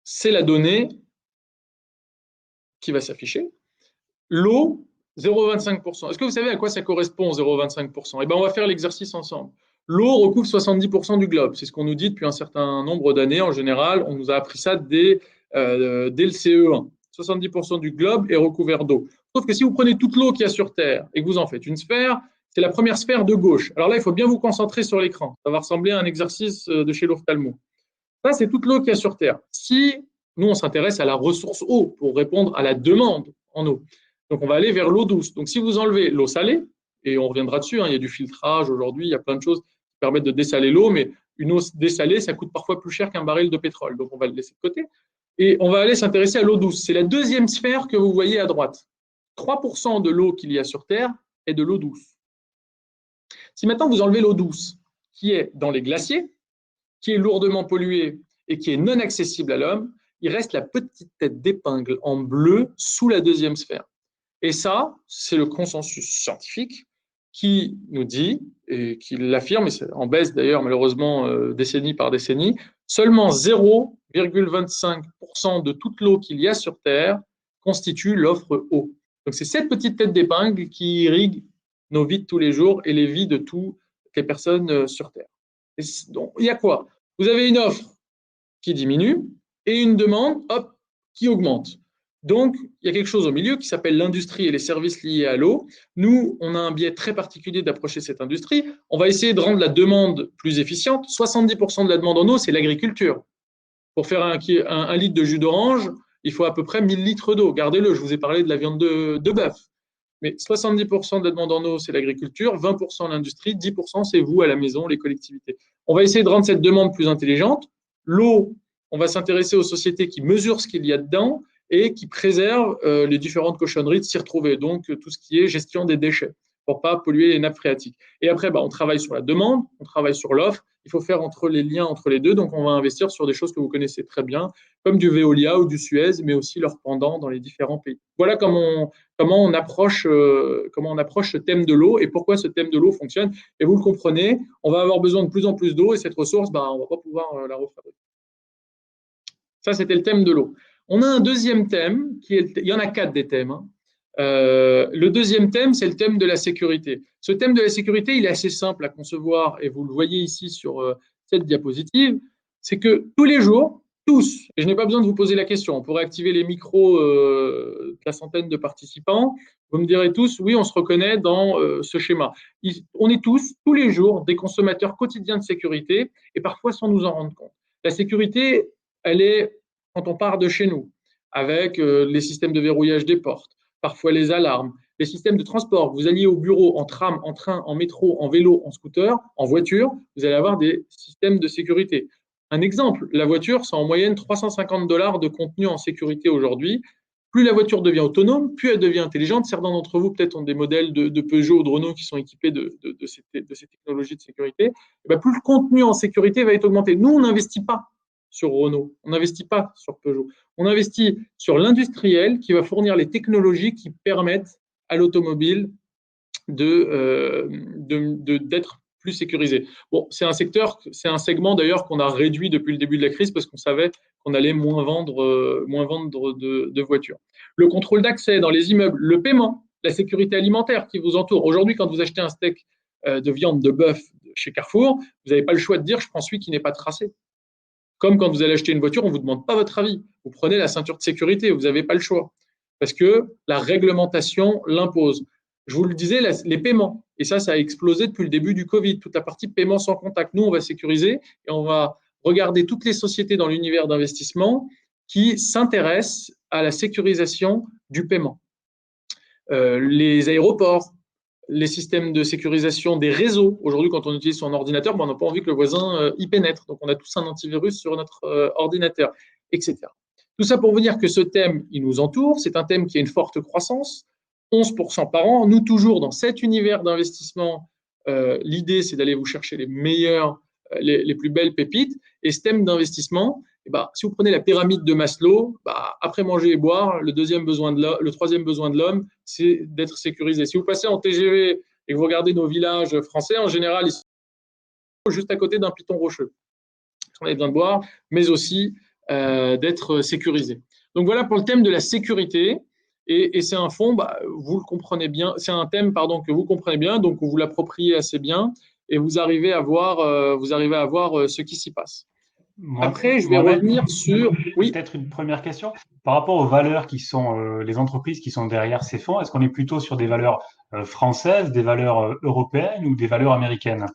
C'est la donnée qui va s'afficher. L'eau, 0,25%. Est-ce que vous savez à quoi ça correspond, 0,25%? Eh bien, on va faire l'exercice ensemble. L'eau recouvre 70% du globe. C'est ce qu'on nous dit depuis un certain nombre d'années. En général, on nous a appris ça dès le CE1. 70% du globe est recouvert d'eau. Sauf que si vous prenez toute l'eau qu'il y a sur Terre et que vous en faites une sphère, c'est la première sphère de gauche. Alors là, il faut bien vous concentrer sur l'écran. Ça va ressembler à un exercice de chez l'ophtalmo. Ça, c'est toute l'eau qu'il y a sur Terre. Si nous, on s'intéresse à la ressource eau pour répondre à la demande en eau. Donc, on va aller vers l'eau douce. Donc, si vous enlevez l'eau salée, et on reviendra dessus, hein, il y a du filtrage aujourd'hui, il y a plein de choses qui permettent de dessaler l'eau, mais une eau dessalée, ça coûte parfois plus cher qu'un baril de pétrole. Donc, on va le laisser de côté. Et on va aller s'intéresser à l'eau douce. C'est la deuxième sphère que vous voyez à droite. 3% de l'eau qu'il y a sur Terre est de l'eau douce. Si maintenant vous enlevez l'eau douce, qui est dans les glaciers, qui est lourdement polluée et qui est non accessible à l'homme, il reste la petite tête d'épingle en bleu sous la deuxième sphère. Et ça, c'est le consensus scientifique qui nous dit, et qui l'affirme, et c'est en baisse d'ailleurs malheureusement décennie par décennie, seulement 0,25% de toute l'eau qu'il y a sur Terre constitue l'offre eau. Donc c'est cette petite tête d'épingle qui irrigue nos vies de tous les jours et les vies de toutes les personnes sur Terre. Et donc, il y a quoi? Vous avez une offre qui diminue et une demande, hop, qui augmente. Donc, il y a quelque chose au milieu qui s'appelle l'industrie et les services liés à l'eau. Nous, on a un biais très particulier d'approcher cette industrie. On va essayer de rendre la demande plus efficiente. 70% de la demande en eau, c'est l'agriculture. Pour faire un litre de jus d'orange, il faut à peu près 1000 litres d'eau. Gardez-le, je vous ai parlé de la viande de bœuf. Mais 70% de la demande en eau, c'est l'agriculture, 20% l'industrie, 10% c'est vous à la maison, les collectivités. On va essayer de rendre cette demande plus intelligente. L'eau, on va s'intéresser aux sociétés qui mesurent ce qu'il y a dedans et qui préservent les différentes cochonneries de s'y retrouver. Donc, tout ce qui est gestion des déchets pour ne pas polluer les nappes phréatiques. Et après, on travaille sur la demande, on travaille sur l'offre. Il faut faire les liens entre les deux. Donc, on va investir sur des choses que vous connaissez très bien, comme du Veolia ou du Suez, mais aussi leurs pendants dans les différents pays. Voilà comment on approche ce thème de l'eau et pourquoi ce thème de l'eau fonctionne. Et vous le comprenez, on va avoir besoin de plus en plus d'eau et cette ressource, on ne va pas pouvoir la refabriquer. Ça, c'était le thème de l'eau. On a un deuxième thème, il y en a 4 des thèmes. Hein. Le deuxième thème, c'est le thème de la sécurité. Ce thème de la sécurité, il est assez simple à concevoir et vous le voyez ici sur cette diapositive. C'est que tous les jours, tous, et je n'ai pas besoin de vous poser la question, on pourrait activer les micros de la centaine de participants, vous me direz tous, oui, on se reconnaît dans ce schéma. On est tous les jours, des consommateurs quotidiens de sécurité et parfois sans nous en rendre compte. La sécurité, elle est quand on part de chez nous, avec les systèmes de verrouillage des portes, parfois les alarmes, les systèmes de transport. Vous alliez au bureau en tram, en train, en métro, en vélo, en scooter, en voiture, vous allez avoir des systèmes de sécurité. Un exemple, la voiture, c'est en moyenne $350 de contenu en sécurité aujourd'hui. Plus la voiture devient autonome, plus elle devient intelligente. Certains d'entre vous, peut-être, ont des modèles de Peugeot ou de Renault qui sont équipés de ces technologies de sécurité. Et plus le contenu en sécurité va être augmenté. Nous, on n'investit pas sur Renault, on n'investit pas sur Peugeot. On investit sur l'industriel qui va fournir les technologies qui permettent à l'automobile d'être plus sécurisé. Bon, c'est un segment d'ailleurs qu'on a réduit depuis le début de la crise parce qu'on savait qu'on allait moins vendre de voitures. Le contrôle d'accès dans les immeubles, le paiement, la sécurité alimentaire qui vous entoure. Aujourd'hui, quand vous achetez un steak de viande de bœuf chez Carrefour, vous n'avez pas le choix de dire « je prends celui qui n'est pas tracé ». Comme quand vous allez acheter une voiture, on ne vous demande pas votre avis. Vous prenez la ceinture de sécurité, vous n'avez pas le choix. Parce que la réglementation l'impose. Je vous le disais, les paiements. Et ça a explosé depuis le début du Covid. Toute la partie paiement sans contact. Nous, on va sécuriser et on va regarder toutes les sociétés dans l'univers d'investissement qui s'intéressent à la sécurisation du paiement. Les aéroports, les systèmes de sécurisation des réseaux. Aujourd'hui, quand on utilise son ordinateur, on n'a pas envie que le voisin y pénètre. Donc, on a tous un antivirus sur notre ordinateur, etc. Tout ça pour vous dire que ce thème, il nous entoure. C'est un thème qui a une forte croissance, 11% par an. Nous, toujours dans cet univers d'investissement, l'idée, c'est d'aller vous chercher les meilleurs, les plus belles pépites. Et ce thème d'investissement, si vous prenez la pyramide de Maslow, après manger et boire, le troisième besoin de l'homme, c'est d'être sécurisé. Si vous passez en TGV et que vous regardez nos villages français, en général, ils sont juste à côté d'un piton rocheux. On a besoin de boire, mais aussi d'être sécurisé. Donc voilà pour le thème de la sécurité. Et c'est un fond, vous le comprenez bien, c'est un thème que vous comprenez bien, donc vous l'appropriez assez bien et vous arrivez à voir ce qui s'y passe. Après, je vais revenir sur… Oui. Peut-être une première question. Par rapport aux valeurs qui sont les entreprises qui sont derrière ces fonds, est-ce qu'on est plutôt sur des valeurs françaises, des valeurs européennes ou des valeurs américaines?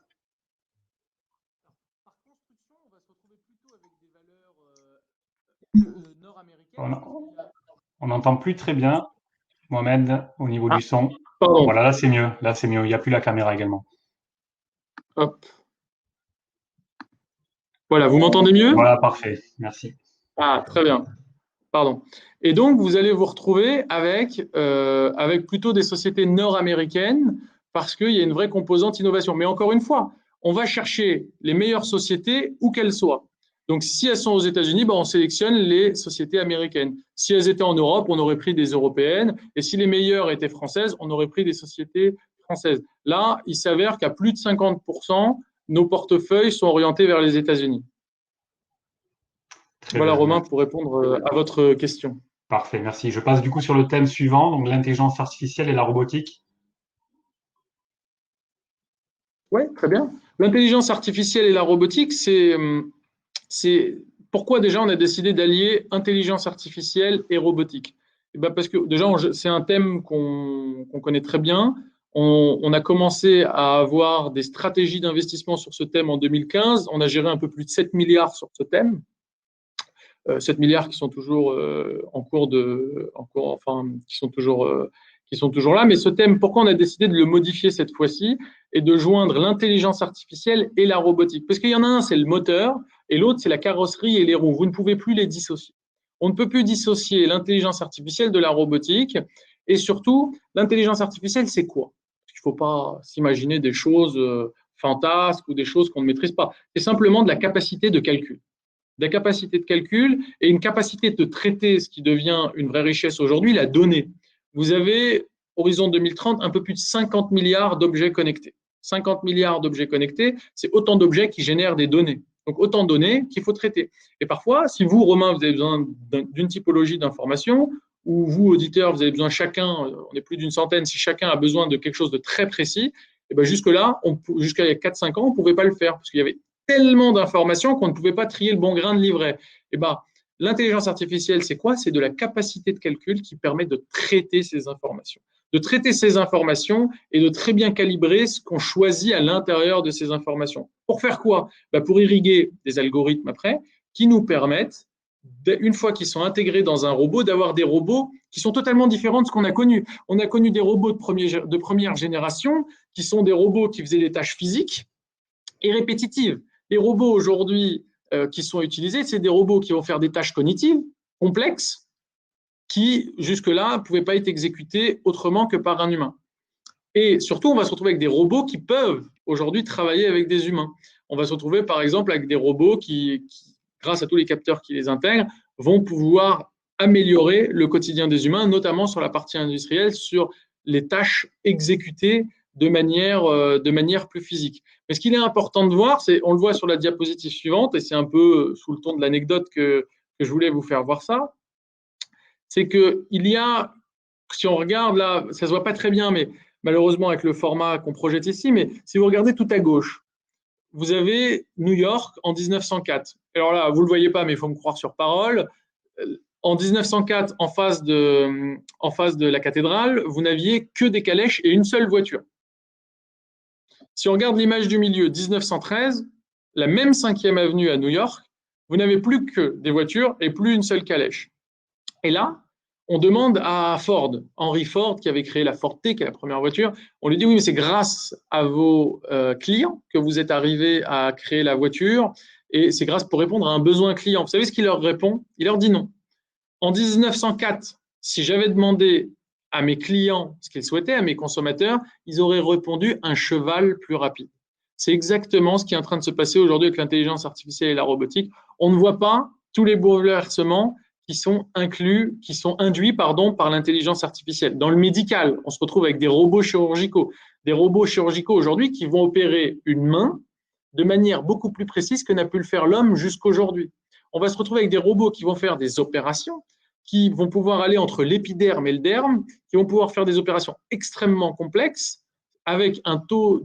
Par construction, on va se retrouver plutôt avec des valeurs nord-américaines. On n'entend plus très bien. Mohamed, au niveau du son. Pardon. Voilà, là c'est mieux. Là c'est mieux. Il n'y a plus la caméra également. Hop. Voilà, vous m'entendez mieux? Voilà, parfait. Merci. Ah, très bien. Pardon. Et donc, vous allez vous retrouver avec plutôt des sociétés nord-américaines parce qu'il y a une vraie composante innovation. Mais encore une fois, on va chercher les meilleures sociétés où qu'elles soient. Donc, si elles sont aux États-Unis, on sélectionne les sociétés américaines. Si elles étaient en Europe, on aurait pris des européennes. Et si les meilleures étaient françaises, on aurait pris des sociétés françaises. Là, il s'avère qu'à plus de 50%, nos portefeuilles sont orientés vers les États-Unis. Voilà, bien, Romain, merci. pour répondre à votre question. Parfait, merci. Je passe du coup sur le thème suivant, donc l'intelligence artificielle et la robotique. Oui, très bien. L'intelligence artificielle et la robotique, c'est pourquoi déjà on a décidé d'allier intelligence artificielle et robotique. Et ben parce que déjà, c'est un thème qu'on connaît très bien. On a commencé à avoir des stratégies d'investissement sur ce thème en 2015. On a géré un peu plus de 7 milliards sur ce thème. 7 milliards qui sont toujours qui sont toujours là. Mais ce thème, pourquoi on a décidé de le modifier cette fois-ci et de joindre l'intelligence artificielle et la robotique? Parce qu'il y en a un, c'est le moteur, et l'autre, c'est la carrosserie et les roues. Vous ne pouvez plus les dissocier. On ne peut plus dissocier l'intelligence artificielle de la robotique. Et surtout, l'intelligence artificielle, c'est quoi? Parce qu'il ne faut pas s'imaginer des choses fantasques ou des choses qu'on ne maîtrise pas. C'est simplement de la capacité de calcul, des capacités de calcul et une capacité de traiter ce qui devient une vraie richesse aujourd'hui, la donnée. Vous avez, horizon 2030, un peu plus de 50 milliards d'objets connectés. 50 milliards d'objets connectés, c'est autant d'objets qui génèrent des données. Donc autant de données qu'il faut traiter. Et parfois, si vous, Romain, vous avez besoin d'une typologie d'information, ou vous, auditeurs, vous avez besoin chacun, on est plus d'une centaine, si chacun a besoin de quelque chose de très précis, et bien jusque-là, jusqu'à il y a 4-5 ans, on ne pouvait pas le faire, parce qu'il y avait tellement d'informations qu'on ne pouvait pas trier le bon grain de livret. Et ben, l'intelligence artificielle, c'est quoi? C'est de la capacité de calcul qui permet de traiter ces informations. De traiter ces informations et de très bien calibrer ce qu'on choisit à l'intérieur de ces informations. Pour faire quoi? Ben pour irriguer des algorithmes après qui nous permettent, une fois qu'ils sont intégrés dans un robot, d'avoir des robots qui sont totalement différents de ce qu'on a connu. On a connu des robots de première génération qui sont des robots qui faisaient des tâches physiques et répétitives. Les robots aujourd'hui qui sont utilisés, c'est des robots qui vont faire des tâches cognitives complexes qui, jusque-là, ne pouvaient pas être exécutées autrement que par un humain. Et surtout, on va se retrouver avec des robots qui peuvent aujourd'hui travailler avec des humains. On va se retrouver, par exemple, avec des robots qui, grâce à tous les capteurs qui les intègrent, vont pouvoir améliorer le quotidien des humains, notamment sur la partie industrielle, sur les tâches exécutées de manière plus physique. Mais ce qu'il est important de voir, c'est, on le voit sur la diapositive suivante, et c'est un peu sous le ton de l'anecdote que je voulais vous faire voir ça, c'est qu'il y a, si on regarde là, ça ne se voit pas très bien, mais malheureusement avec le format qu'on projette ici, mais si vous regardez tout à gauche, vous avez New York en 1904. Alors là, vous ne le voyez pas, mais il faut me croire sur parole. En 1904, en face de la cathédrale, vous n'aviez que des calèches et une seule voiture. Si on regarde l'image du milieu, 1913, la même 5e avenue à New York, vous n'avez plus que des voitures et plus une seule calèche. Et là, on demande à Ford, Henry Ford, qui avait créé la Ford T, qui est la première voiture, on lui dit oui, mais c'est grâce à vos clients que vous êtes arrivé à créer la voiture, et c'est grâce pour répondre à un besoin client. Vous savez ce qu'il leur répond? Il leur dit non. En 1904, si j'avais demandé à mes clients ce qu'ils souhaitaient, à mes consommateurs, ils auraient répondu un cheval plus rapide. C'est exactement ce qui est en train de se passer aujourd'hui avec l'intelligence artificielle et la robotique. On ne voit pas tous les bouleversements qui sont induits par l'intelligence artificielle. Dans le médical, on se retrouve avec des robots chirurgicaux. Des robots chirurgicaux aujourd'hui qui vont opérer une main de manière beaucoup plus précise que n'a pu le faire l'homme jusqu'aujourd'hui. On va se retrouver avec des robots qui vont faire des opérations, qui vont pouvoir aller entre l'épiderme et le derme, qui vont pouvoir faire des opérations extrêmement complexes avec un taux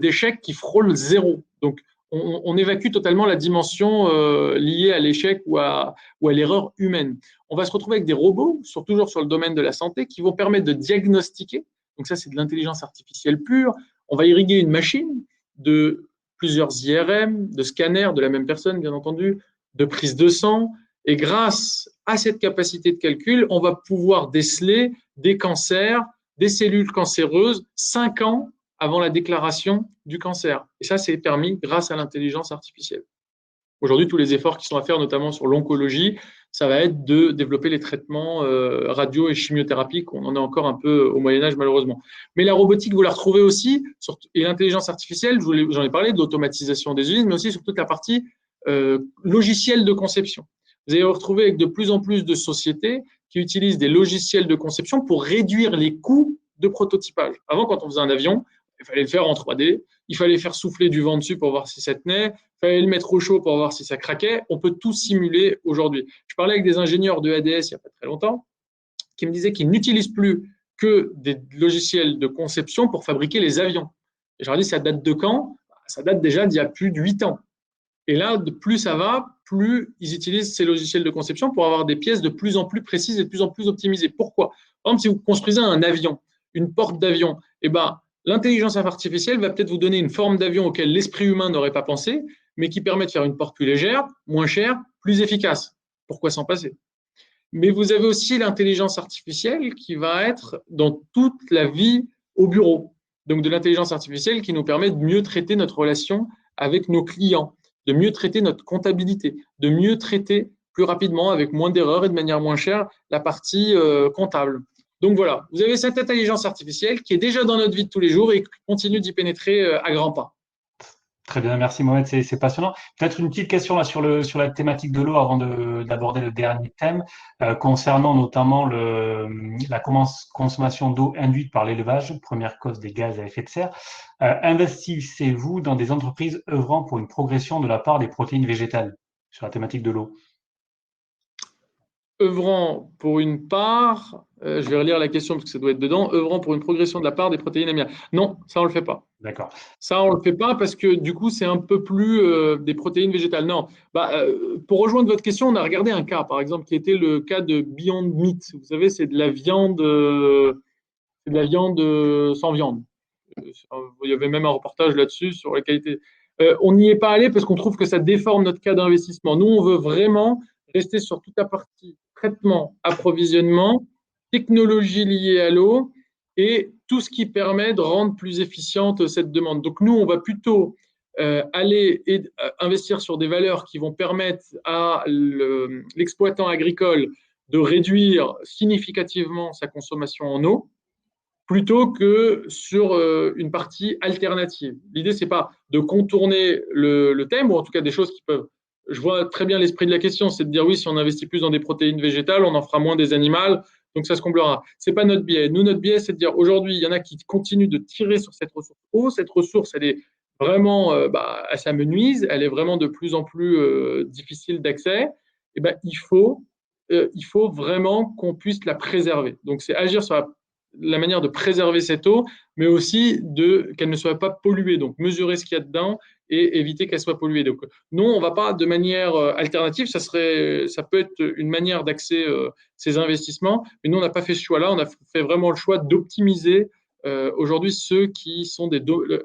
d'échec qui frôle 0. Donc, on évacue totalement la dimension liée à l'échec ou à l'erreur humaine. On va se retrouver avec des robots, toujours sur le domaine de la santé, qui vont permettre de diagnostiquer. Donc ça, c'est de l'intelligence artificielle pure. On va irriguer une machine de plusieurs IRM, de scanners de la même personne, bien entendu, de prise de sang, Et grâce à cette capacité de calcul, on va pouvoir déceler des cancers, des cellules cancéreuses 5 ans avant la déclaration du cancer. Et ça, c'est permis grâce à l'intelligence artificielle. Aujourd'hui, tous les efforts qui sont à faire, notamment sur l'oncologie, ça va être de développer les traitements radio et chimiothérapie, qu'on en est encore un peu au Moyen-Âge, malheureusement. Mais la robotique, vous la retrouvez aussi, et l'intelligence artificielle, j'en ai parlé, de l'automatisation des usines, mais aussi sur toute la partie logicielle de conception. Vous allez vous retrouver avec de plus en plus de sociétés qui utilisent des logiciels de conception pour réduire les coûts de prototypage. Avant, quand on faisait un avion, il fallait le faire en 3D, il fallait faire souffler du vent dessus pour voir si ça tenait, il fallait le mettre au chaud pour voir si ça craquait. On peut tout simuler aujourd'hui. Je parlais avec des ingénieurs de ADS il n'y a pas très longtemps qui me disaient qu'ils n'utilisent plus que des logiciels de conception pour fabriquer les avions. Et je leur ai dit, ça date de quand? Ça date déjà d'il y a plus de 8 ans. Et là, plus ça va, plus ils utilisent ces logiciels de conception pour avoir des pièces de plus en plus précises et de plus en plus optimisées. Pourquoi? Par exemple, si vous construisez un avion, une porte d'avion, eh ben, l'intelligence artificielle va peut-être vous donner une forme d'avion auquel l'esprit humain n'aurait pas pensé, mais qui permet de faire une porte plus légère, moins chère, plus efficace. Pourquoi s'en passer? Mais vous avez aussi l'intelligence artificielle qui va être dans toute la vie au bureau. Donc de l'intelligence artificielle qui nous permet de mieux traiter notre relation avec nos clients, de mieux traiter notre comptabilité, de mieux traiter plus rapidement, avec moins d'erreurs et de manière moins chère, la partie comptable. Donc voilà, vous avez cette intelligence artificielle qui est déjà dans notre vie de tous les jours et qui continue d'y pénétrer à grands pas. Très bien, merci Mohamed, c'est passionnant. Peut-être une petite question là sur la thématique de l'eau avant d'aborder le dernier thème, concernant notamment la consommation d'eau induite par l'élevage, première cause des gaz à effet de serre. Investissez-vous dans des entreprises œuvrant pour une progression de la part des protéines végétales sur la thématique de l'eau? Œuvrant pour une part, je vais relire la question parce que ça doit être dedans, œuvrant pour une progression de la part des protéines amines. Non, ça on ne le fait pas. D'accord. Ça, on ne le fait pas parce que du coup, c'est un peu plus des protéines végétales. Non. Pour rejoindre votre question, on a regardé un cas, par exemple, qui était le cas de Beyond Meat. Vous savez, c'est de la viande sans viande. Il y avait même un reportage là-dessus sur la qualité. On n'y est pas allé parce qu'on trouve que ça déforme notre cas d'investissement. Nous, on veut vraiment rester sur toute la partie traitement, approvisionnement, technologie liée à l'eau et tout ce qui permet de rendre plus efficiente cette demande. Donc nous, on va plutôt aller investir sur des valeurs qui vont permettre à l'exploitant agricole de réduire significativement sa consommation en eau, plutôt que sur une partie alternative. L'idée, ce n'est pas de contourner le thème, ou en tout cas des choses qui peuvent… Je vois très bien l'esprit de la question, c'est de dire oui, si on investit plus dans des protéines végétales, on en fera moins des animales, donc ça se comblera. Ce n'est pas notre biais. Nous, notre biais, c'est de dire aujourd'hui, il y en a qui continuent de tirer sur cette ressource eau. Cette ressource, elle est vraiment, elle s'amenuise, elle est vraiment de plus en plus difficile d'accès. Et il faut vraiment qu'on puisse la préserver. Donc, c'est agir sur la manière de préserver cette eau, mais aussi qu'elle ne soit pas polluée. Donc, mesurer ce qu'il y a dedans et éviter qu'elle soit polluée. Donc, non, on ne va pas de manière alternative. Ça peut être une manière d'accès ces investissements, mais nous, on n'a pas fait ce choix-là. On a fait vraiment le choix d'optimiser aujourd'hui ceux qui sont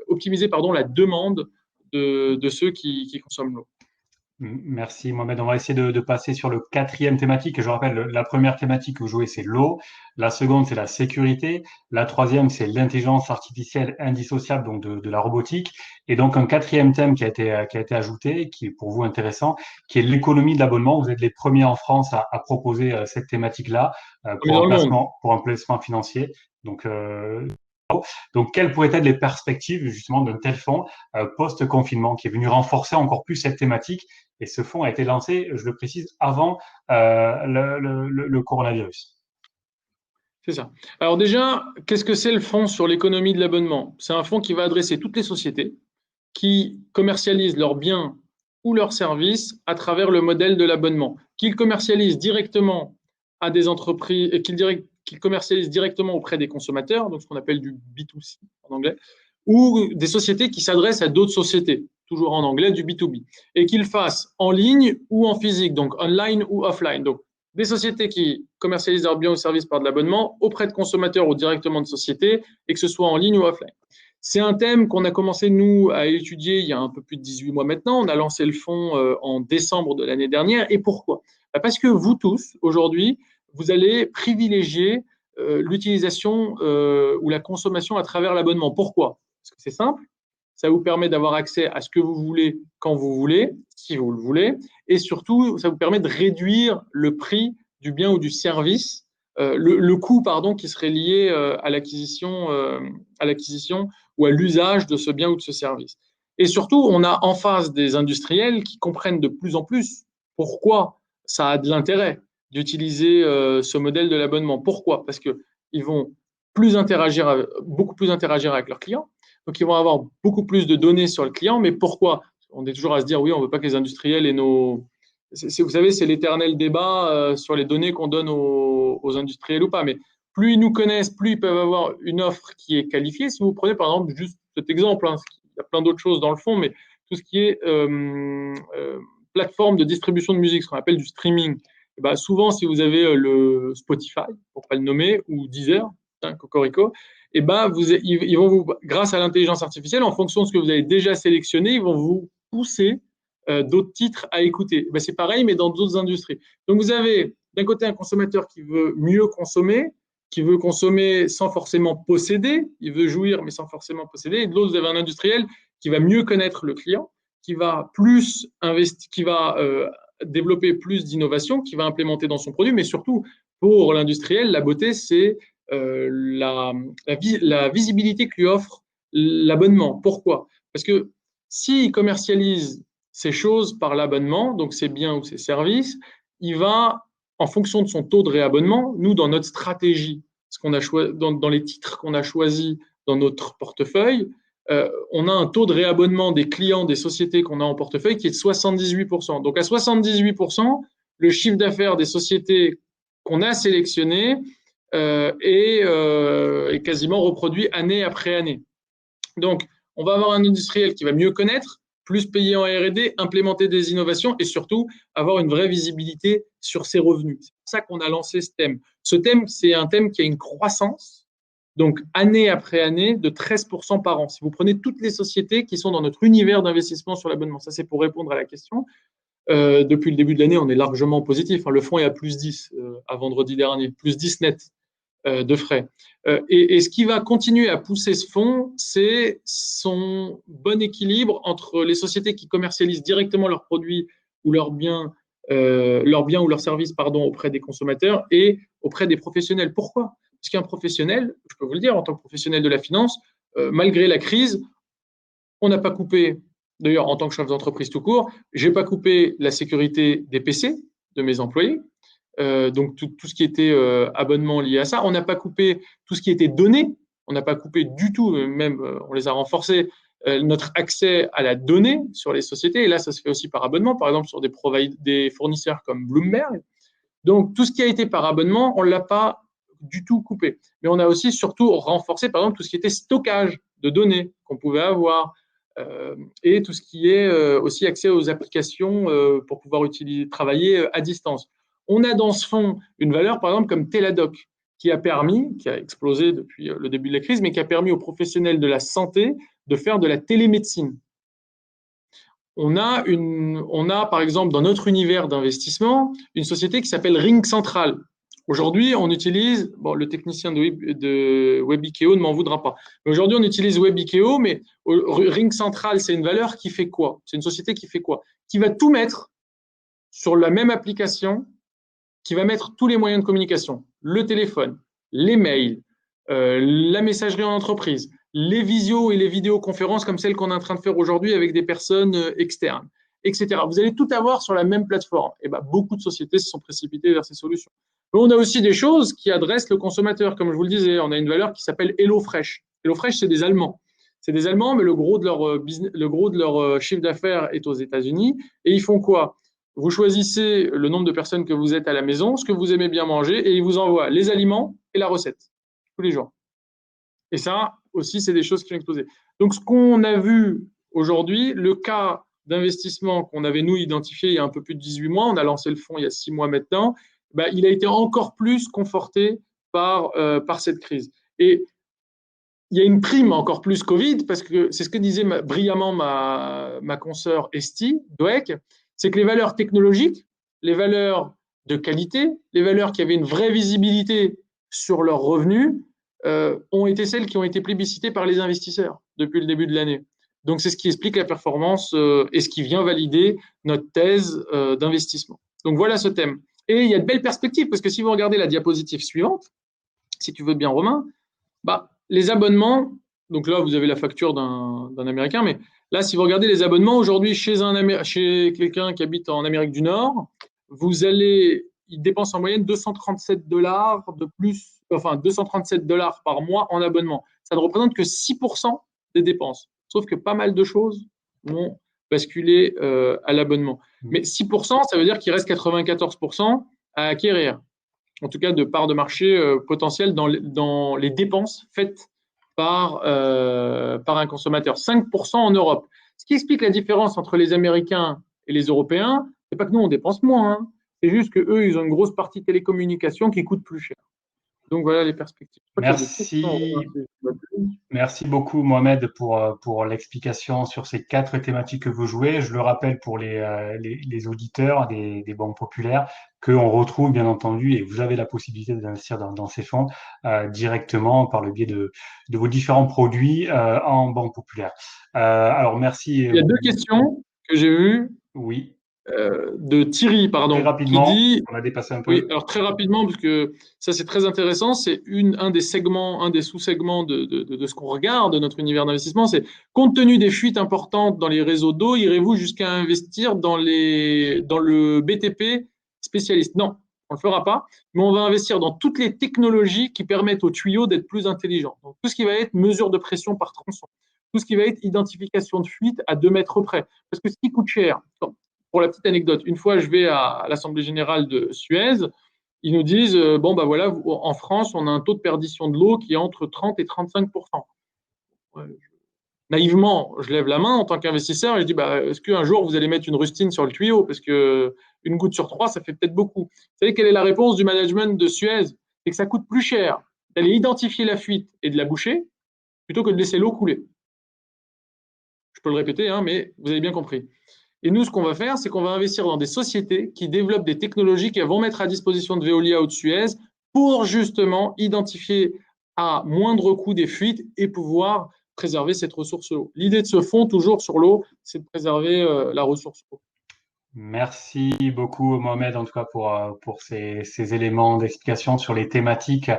optimiser la demande de ceux qui consomment l'eau. Merci Mohamed. On va essayer de passer sur le quatrième thématique. Je rappelle, la première thématique que vous jouez, c'est l'eau. La seconde, c'est la sécurité. La troisième, c'est l'intelligence artificielle indissociable, donc de la robotique. Et donc un quatrième thème qui a été ajouté, qui est pour vous intéressant, qui est l'économie de l'abonnement. Vous êtes les premiers en France à proposer cette thématique-là pour un placement financier. Donc, quelles pourraient être les perspectives justement d'un tel fonds post-confinement qui est venu renforcer encore plus cette thématique? Et ce fonds a été lancé, je le précise, avant le coronavirus. C'est ça. Alors déjà, qu'est-ce que c'est le fonds sur l'économie de l'abonnement? C'est un fonds qui va adresser toutes les sociétés qui commercialisent leurs biens ou leurs services à travers le modèle de l'abonnement, qu'ils commercialisent directement à des entreprises, qu'ils commercialisent directement auprès des consommateurs, donc ce qu'on appelle du B2C en anglais, ou des sociétés qui s'adressent à d'autres sociétés, toujours en anglais, du B2B, et qu'ils fassent en ligne ou en physique, donc online ou offline. Donc, des sociétés qui commercialisent leurs biens ou services par de l'abonnement auprès de consommateurs ou directement de sociétés, et que ce soit en ligne ou offline. C'est un thème qu'on a commencé, nous, à étudier il y a un peu plus de 18 mois maintenant. On a lancé le fonds en décembre de l'année dernière. Et pourquoi? Parce que vous tous, aujourd'hui, vous allez privilégier l'utilisation ou la consommation à travers l'abonnement. Pourquoi? Parce que c'est simple. Ça vous permet d'avoir accès à ce que vous voulez quand vous voulez, si vous le voulez. Et surtout, ça vous permet de réduire le prix du bien ou du service, le coût, pardon, qui serait lié à l'acquisition ou à l'usage de ce bien ou de ce service. Et surtout, on a en face des industriels qui comprennent de plus en plus pourquoi ça a de l'intérêt d'utiliser ce modèle de l'abonnement. Pourquoi? Parce qu'ils vont beaucoup plus interagir avec leurs clients. Donc, ils vont avoir beaucoup plus de données sur le client. Mais pourquoi? On est toujours à se dire, oui, on ne veut pas que les industriels aient nos… Vous savez, c'est l'éternel débat sur les données qu'on donne aux industriels ou pas. Mais plus ils nous connaissent, plus ils peuvent avoir une offre qui est qualifiée. Si vous prenez par exemple juste cet exemple, hein, il y a plein d'autres choses dans le fond, mais tout ce qui est plateforme de distribution de musique, ce qu'on appelle du streaming, et ben souvent, si vous avez le Spotify, pour ne pas le nommer, ou Deezer, hein, Cocorico, et ben ils vont vous, grâce à l'intelligence artificielle, en fonction de ce que vous avez déjà sélectionné, ils vont vous pousser d'autres titres à écouter. Ben, c'est pareil, mais dans d'autres industries. Donc, vous avez d'un côté un consommateur qui veut mieux consommer, qui veut consommer sans forcément posséder, il veut jouir mais sans forcément posséder, et de l'autre, vous avez un industriel qui va mieux connaître le client, qui va plus investir, qui va développer plus d'innovation, qui va implémenter dans son produit, mais surtout, pour l'industriel, la beauté, c'est la visibilité que lui offre l'abonnement. Pourquoi? Parce que s'il commercialise ces choses par l'abonnement, donc ses biens ou ses services, il va, en fonction de son taux de réabonnement, nous, dans notre stratégie, dans les titres qu'on a choisis dans notre portefeuille, on a un taux de réabonnement des clients des sociétés qu'on a en portefeuille qui est de 78%. Donc à 78%, le chiffre d'affaires des sociétés qu'on a sélectionnées est quasiment reproduit année après année. Donc, on va avoir un industriel qui va mieux connaître, plus payer en R&D, implémenter des innovations et surtout avoir une vraie visibilité sur ses revenus. C'est pour ça qu'on a lancé ce thème. Ce thème, c'est un thème qui a une croissance, donc année après année, de 13% par an. Si vous prenez toutes les sociétés qui sont dans notre univers d'investissement sur l'abonnement, ça c'est pour répondre à la question. Depuis le début de l'année, on est largement positif. Le fonds est à plus 10 à vendredi dernier, plus 10 net de frais. Et ce qui va continuer à pousser ce fonds, c'est son bon équilibre entre les sociétés qui commercialisent directement leurs produits ou leurs biens ou leurs services auprès des consommateurs et auprès des professionnels. Pourquoi? Parce qu'un professionnel, je peux vous le dire, en tant que professionnel de la finance, malgré la crise, on n'a pas coupé, d'ailleurs en tant que chef d'entreprise tout court, je n'ai pas coupé la sécurité des PC de mes employés. Donc tout ce qui était abonnement lié à ça. On n'a pas coupé tout ce qui était données, on n'a pas coupé du tout, même on les a renforcés, notre accès à la donnée sur les sociétés. Et là, ça se fait aussi par abonnement, par exemple sur des fournisseurs comme Bloomberg. Donc tout ce qui a été par abonnement, on ne l'a pas du tout coupé. Mais on a aussi surtout renforcé, par exemple, tout ce qui était stockage de données qu'on pouvait avoir. Et tout ce qui est aussi accès aux applications pour pouvoir travailler à distance. On a dans ce fonds une valeur, par exemple, comme Teladoc, qui a explosé depuis le début de la crise, mais qui a permis aux professionnels de la santé de faire de la télémédecine. On a, par exemple, dans notre univers d'investissement, une société qui s'appelle Ring Central. Aujourd'hui, on utilise, le technicien de WebIKEO ne m'en voudra pas, mais aujourd'hui, on utilise WebIKEO, mais Ring Central, c'est une valeur qui fait quoi? C'est une société qui fait quoi? Qui va tout mettre sur la même application, qui va mettre tous les moyens de communication, le téléphone, les mails, la messagerie en entreprise, les visios et les vidéoconférences comme celles qu'on est en train de faire aujourd'hui avec des personnes externes, etc. Vous allez tout avoir sur la même plateforme. Et beaucoup de sociétés se sont précipitées vers ces solutions. Mais on a aussi des choses qui adressent le consommateur. Comme je vous le disais, on a une valeur qui s'appelle HelloFresh. HelloFresh, c'est des Allemands. C'est des Allemands, mais le gros de leur chiffre d'affaires est aux États-Unis. Et ils font quoi? Vous choisissez le nombre de personnes que vous êtes à la maison, ce que vous aimez bien manger, et ils vous envoient les aliments et la recette tous les jours. Et ça aussi, c'est des choses qui ont explosé. Donc, ce qu'on a vu aujourd'hui, le cas d'investissement qu'on avait, nous, identifié il y a un peu plus de 18 mois, on a lancé le fonds il y a 6 mois maintenant, il a été encore plus conforté par cette crise. Et il y a une prime encore plus Covid, parce que c'est ce que disait brillamment ma consoeur Esti Doek, c'est que les valeurs technologiques, les valeurs de qualité, les valeurs qui avaient une vraie visibilité sur leurs revenus, ont été celles qui ont été plébiscitées par les investisseurs depuis le début de l'année. Donc, c'est ce qui explique la performance et ce qui vient valider notre thèse d'investissement. Donc, voilà ce thème. Et il y a de belles perspectives, parce que si vous regardez la diapositive suivante, si tu veux bien, Romain, les abonnements, donc là, vous avez la facture d'un Américain, mais là, si vous regardez les abonnements, aujourd'hui, chez quelqu'un qui habite en Amérique du Nord, il dépense en moyenne $237 de plus, enfin $237 par mois en abonnement. Ça ne représente que 6% des dépenses. Sauf que pas mal de choses vont basculer à l'abonnement. Mais 6%, ça veut dire qu'il reste 94% à acquérir, en tout cas de part de marché potentielle dans les dépenses faites par un consommateur. 5% en Europe. Ce qui explique la différence entre les Américains et les Européens, c'est pas que nous, on dépense moins. Hein. C'est juste qu'eux, ils ont une grosse partie télécommunication qui coûte plus cher. Donc voilà les perspectives. Merci beaucoup Mohamed pour l'explication sur ces 4 thématiques que vous jouez. Je le rappelle pour les auditeurs des banques populaires qu'on retrouve bien entendu, et vous avez la possibilité d'investir dans ces fonds directement par le biais de vos différents produits en banque populaire. Alors merci. Il y a 2 questions que j'ai vues. Oui. De Thierry, Très rapidement, qui dit, on a dépassé un peu. Oui, alors très rapidement, parce que ça c'est très intéressant, c'est un des segments, un des sous-segments de ce qu'on regarde de notre univers d'investissement, c'est compte tenu des fuites importantes dans les réseaux d'eau, irez-vous jusqu'à investir dans le BTP spécialiste? Non, on ne le fera pas, mais on va investir dans toutes les technologies qui permettent aux tuyaux d'être plus intelligents. Donc tout ce qui va être mesure de pression par tronçon, tout ce qui va être identification de fuite à 2 mètres près, parce que ce qui coûte cher, pour la petite anecdote, une fois je vais à l'Assemblée générale de Suez, ils nous disent voilà, en France, on a un taux de perdition de l'eau qui est entre 30 et 35%. Naïvement, je lève la main en tant qu'investisseur et je dis est-ce qu'un jour vous allez mettre une rustine sur le tuyau? Parce que une goutte sur 3, ça fait peut-être beaucoup. Vous savez quelle est la réponse du management de Suez? C'est que ça coûte plus cher d'aller identifier la fuite et de la boucher plutôt que de laisser l'eau couler. Je peux le répéter, mais vous avez bien compris. Et nous, ce qu'on va faire, c'est qu'on va investir dans des sociétés qui développent des technologies qui vont mettre à disposition de Veolia ou de Suez pour justement identifier à moindre coût des fuites et pouvoir préserver cette ressource eau. L'idée de ce fonds, toujours sur l'eau, c'est de préserver la ressource eau. Merci beaucoup Mohamed, en tout cas pour ces éléments d'explication sur les thématiques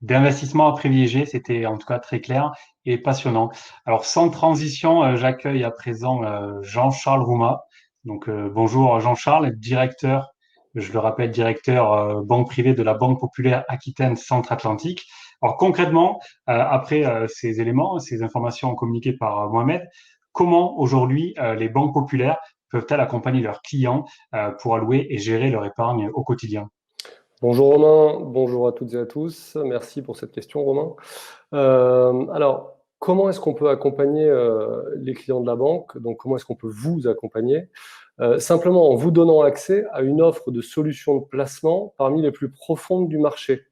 d'investissement à privilégier. C'était en tout cas très clair et passionnant. Alors sans transition, j'accueille à présent Jean-Charles Roumat. Donc bonjour Jean-Charles, directeur, je le rappelle, directeur banque privée de la Banque populaire Aquitaine Centre-Atlantique. Alors concrètement, après ces éléments, ces informations communiquées par Mohamed, comment aujourd'hui les banques populaires peuvent-elles accompagner leurs clients pour allouer et gérer leur épargne au quotidien? Bonjour Romain, bonjour à toutes et à tous. Merci pour cette question Romain. Alors, comment est-ce qu'on peut accompagner les clients de la banque? Donc, comment est-ce qu'on peut vous accompagner? Simplement en vous donnant accès à une offre de solutions de placement parmi les plus profondes du marché.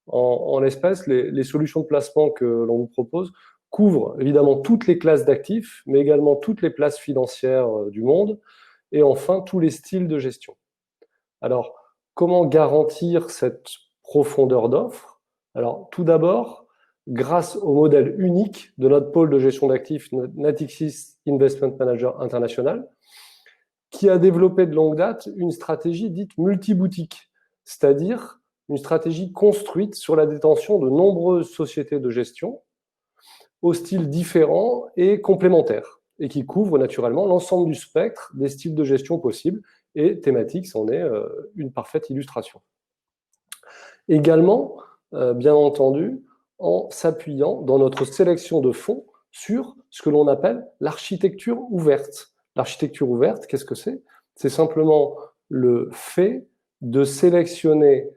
En l'espèce, les solutions de placement que l'on vous propose couvrent évidemment toutes les classes d'actifs, mais également toutes les places financières du monde, et enfin tous les styles de gestion. Alors, comment garantir cette profondeur d'offre? Alors, tout d'abord, grâce au modèle unique de notre pôle de gestion d'actifs Natixis Investment Manager International, qui a développé de longue date une stratégie dite multi-boutique, c'est-à-dire une stratégie construite sur la détention de nombreuses sociétés de gestion aux styles différents et complémentaires, et qui couvre naturellement l'ensemble du spectre des styles de gestion possibles, et Thématix en est une parfaite illustration. Également, bien entendu, en s'appuyant dans notre sélection de fonds sur ce que l'on appelle l'architecture ouverte. L'architecture ouverte, qu'est-ce que c'est? C'est simplement le fait de sélectionner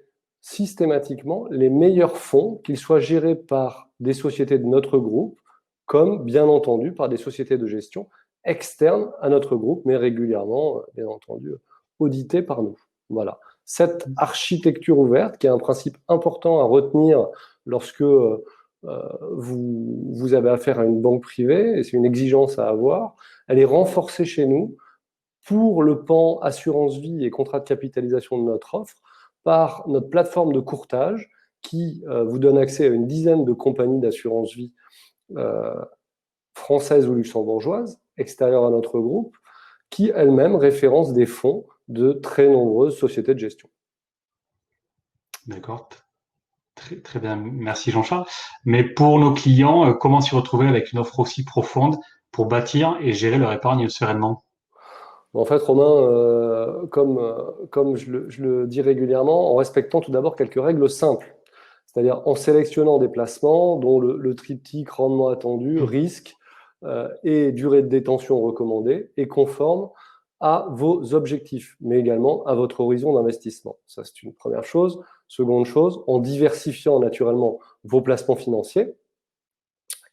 systématiquement les meilleurs fonds, qu'ils soient gérés par des sociétés de notre groupe, comme bien entendu par des sociétés de gestion externes à notre groupe, mais régulièrement, bien entendu, auditées par nous. Voilà. Cette architecture ouverte, qui est un principe important à retenir lorsque vous avez affaire à une banque privée, et c'est une exigence à avoir, elle est renforcée chez nous pour le pan assurance vie et contrat de capitalisation de notre offre par notre plateforme de courtage qui vous donne accès à une dizaine de compagnies d'assurance vie françaises ou luxembourgeoises, extérieures à notre groupe, qui elles-mêmes référencent des fonds de très nombreuses sociétés de gestion. D'accord. Très bien. Merci Jean-Charles. Mais pour nos clients, comment s'y retrouver avec une offre aussi profonde pour bâtir et gérer leur épargne sereinement? En fait, Romain, comme je le dis régulièrement, en respectant tout d'abord quelques règles simples, c'est-à-dire en sélectionnant des placements dont le triptyque rendement attendu, risque et durée de détention recommandée est conforme à vos objectifs, mais également à votre horizon d'investissement. Ça, c'est une première chose. Seconde chose, en diversifiant naturellement vos placements financiers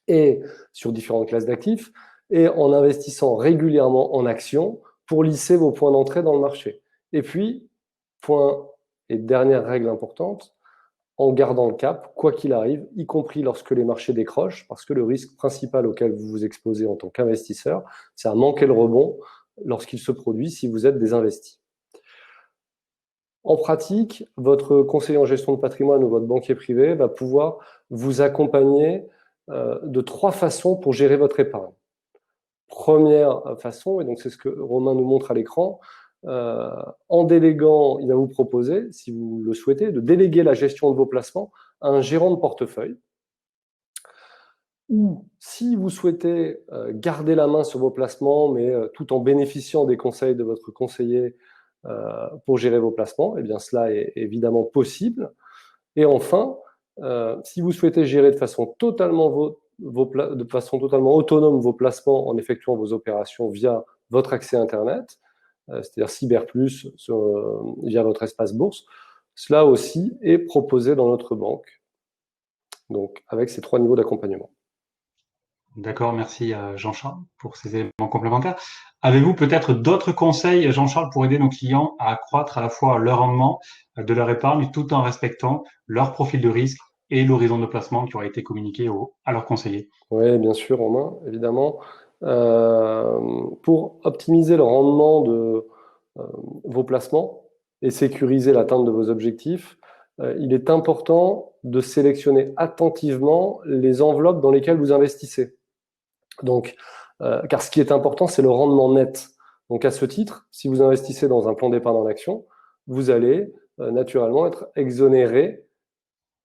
et sur différentes classes d'actifs et en investissant régulièrement en actions pour lisser vos points d'entrée dans le marché. Et puis, point et dernière règle importante, en gardant le cap, quoi qu'il arrive, y compris lorsque les marchés décrochent, parce que le risque principal auquel vous vous exposez en tant qu'investisseur, c'est à manquer le rebond lorsqu'il se produit si vous êtes désinvesti. En pratique, votre conseiller en gestion de patrimoine ou votre banquier privé va pouvoir vous accompagner de 3 façons pour gérer votre épargne. Première façon, et donc c'est ce que Romain nous montre à l'écran, en déléguant, il va vous proposer, si vous le souhaitez, de déléguer la gestion de vos placements à un gérant de portefeuille. Ou si vous souhaitez garder la main sur vos placements, mais tout en bénéficiant des conseils de votre conseiller pour gérer vos placements, eh bien cela est évidemment possible. Et enfin, si vous souhaitez gérer de façon totalement autonome vos placements en effectuant vos opérations via votre accès Internet, c'est-à-dire CyberPlus via votre espace bourse, cela aussi est proposé dans notre banque, donc avec ces 3 niveaux d'accompagnement. D'accord, merci Jean-Charles pour ces éléments complémentaires. Avez-vous peut-être d'autres conseils, Jean-Charles, pour aider nos clients à accroître à la fois leur rendement de leur épargne tout en respectant leur profil de risque et l'horizon de placement qui aura été communiqué à leurs conseillers? Oui, bien sûr, Romain, évidemment. Pour optimiser le rendement de vos placements et sécuriser l'atteinte de vos objectifs, il est important de sélectionner attentivement les enveloppes dans lesquelles vous investissez. Donc, car ce qui est important, c'est le rendement net. Donc, à ce titre, si vous investissez dans un plan d'épargne en action, vous allez naturellement être exonéré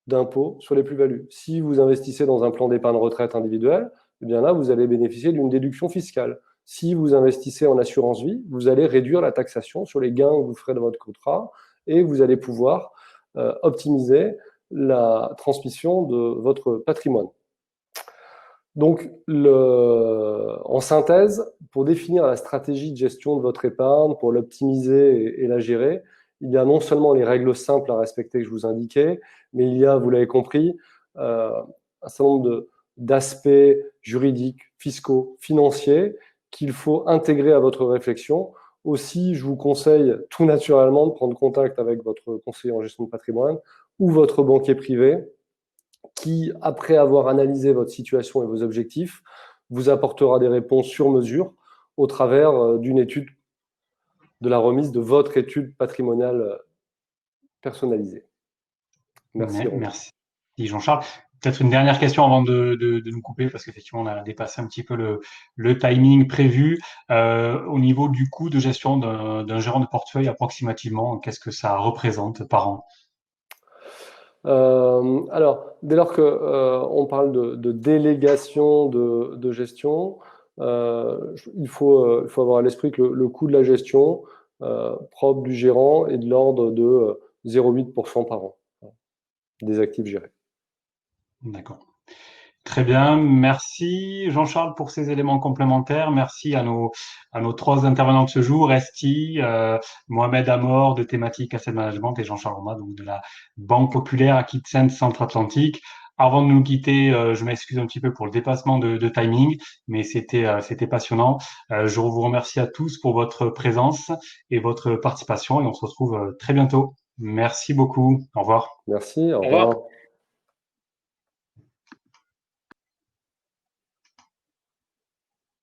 d'impôts sur les plus-values. Si vous investissez dans un plan d'épargne retraite individuel, eh bien là, vous allez bénéficier d'une déduction fiscale. Si vous investissez en assurance vie, vous allez réduire la taxation sur les gains que vous ferez de votre contrat et vous allez pouvoir optimiser la transmission de votre patrimoine. Donc, en synthèse, pour définir la stratégie de gestion de votre épargne, pour l'optimiser et la gérer, il y a non seulement les règles simples à respecter que je vous indiquais, mais il y a, vous l'avez compris, un certain nombre d'aspects juridiques, fiscaux, financiers qu'il faut intégrer à votre réflexion. Aussi, je vous conseille tout naturellement de prendre contact avec votre conseiller en gestion de patrimoine ou votre banquier privé qui, après avoir analysé votre situation et vos objectifs, vous apportera des réponses sur mesure au travers d'une étude, de la remise de votre étude patrimoniale personnalisée. Merci. Merci Jean-Charles. Peut-être une dernière question avant de nous couper, parce qu'effectivement, on a dépassé un petit peu le timing prévu. Au niveau du coût de gestion d'un gérant de portefeuille, approximativement, qu'est-ce que ça représente par an? Alors, dès lors qu'on parle de délégation de gestion, il faut avoir à l'esprit que le coût de la gestion propre du gérant est de l'ordre de 0,8% par an des actifs gérés. D'accord. Très bien, merci Jean-Charles pour ces éléments complémentaires. Merci à nos 3 intervenants de ce jour, Esti, Mohamed Amor de Thématique Asset Management et Jean-Charles Romain donc de la Banque Populaire Aquitaine Centre-Atlantique. Avant de nous quitter, je m'excuse un petit peu pour le dépassement de timing, mais c'était passionnant. Je vous remercie à tous pour votre présence et votre participation et on se retrouve très bientôt. Merci beaucoup. Au revoir. Merci. Au revoir.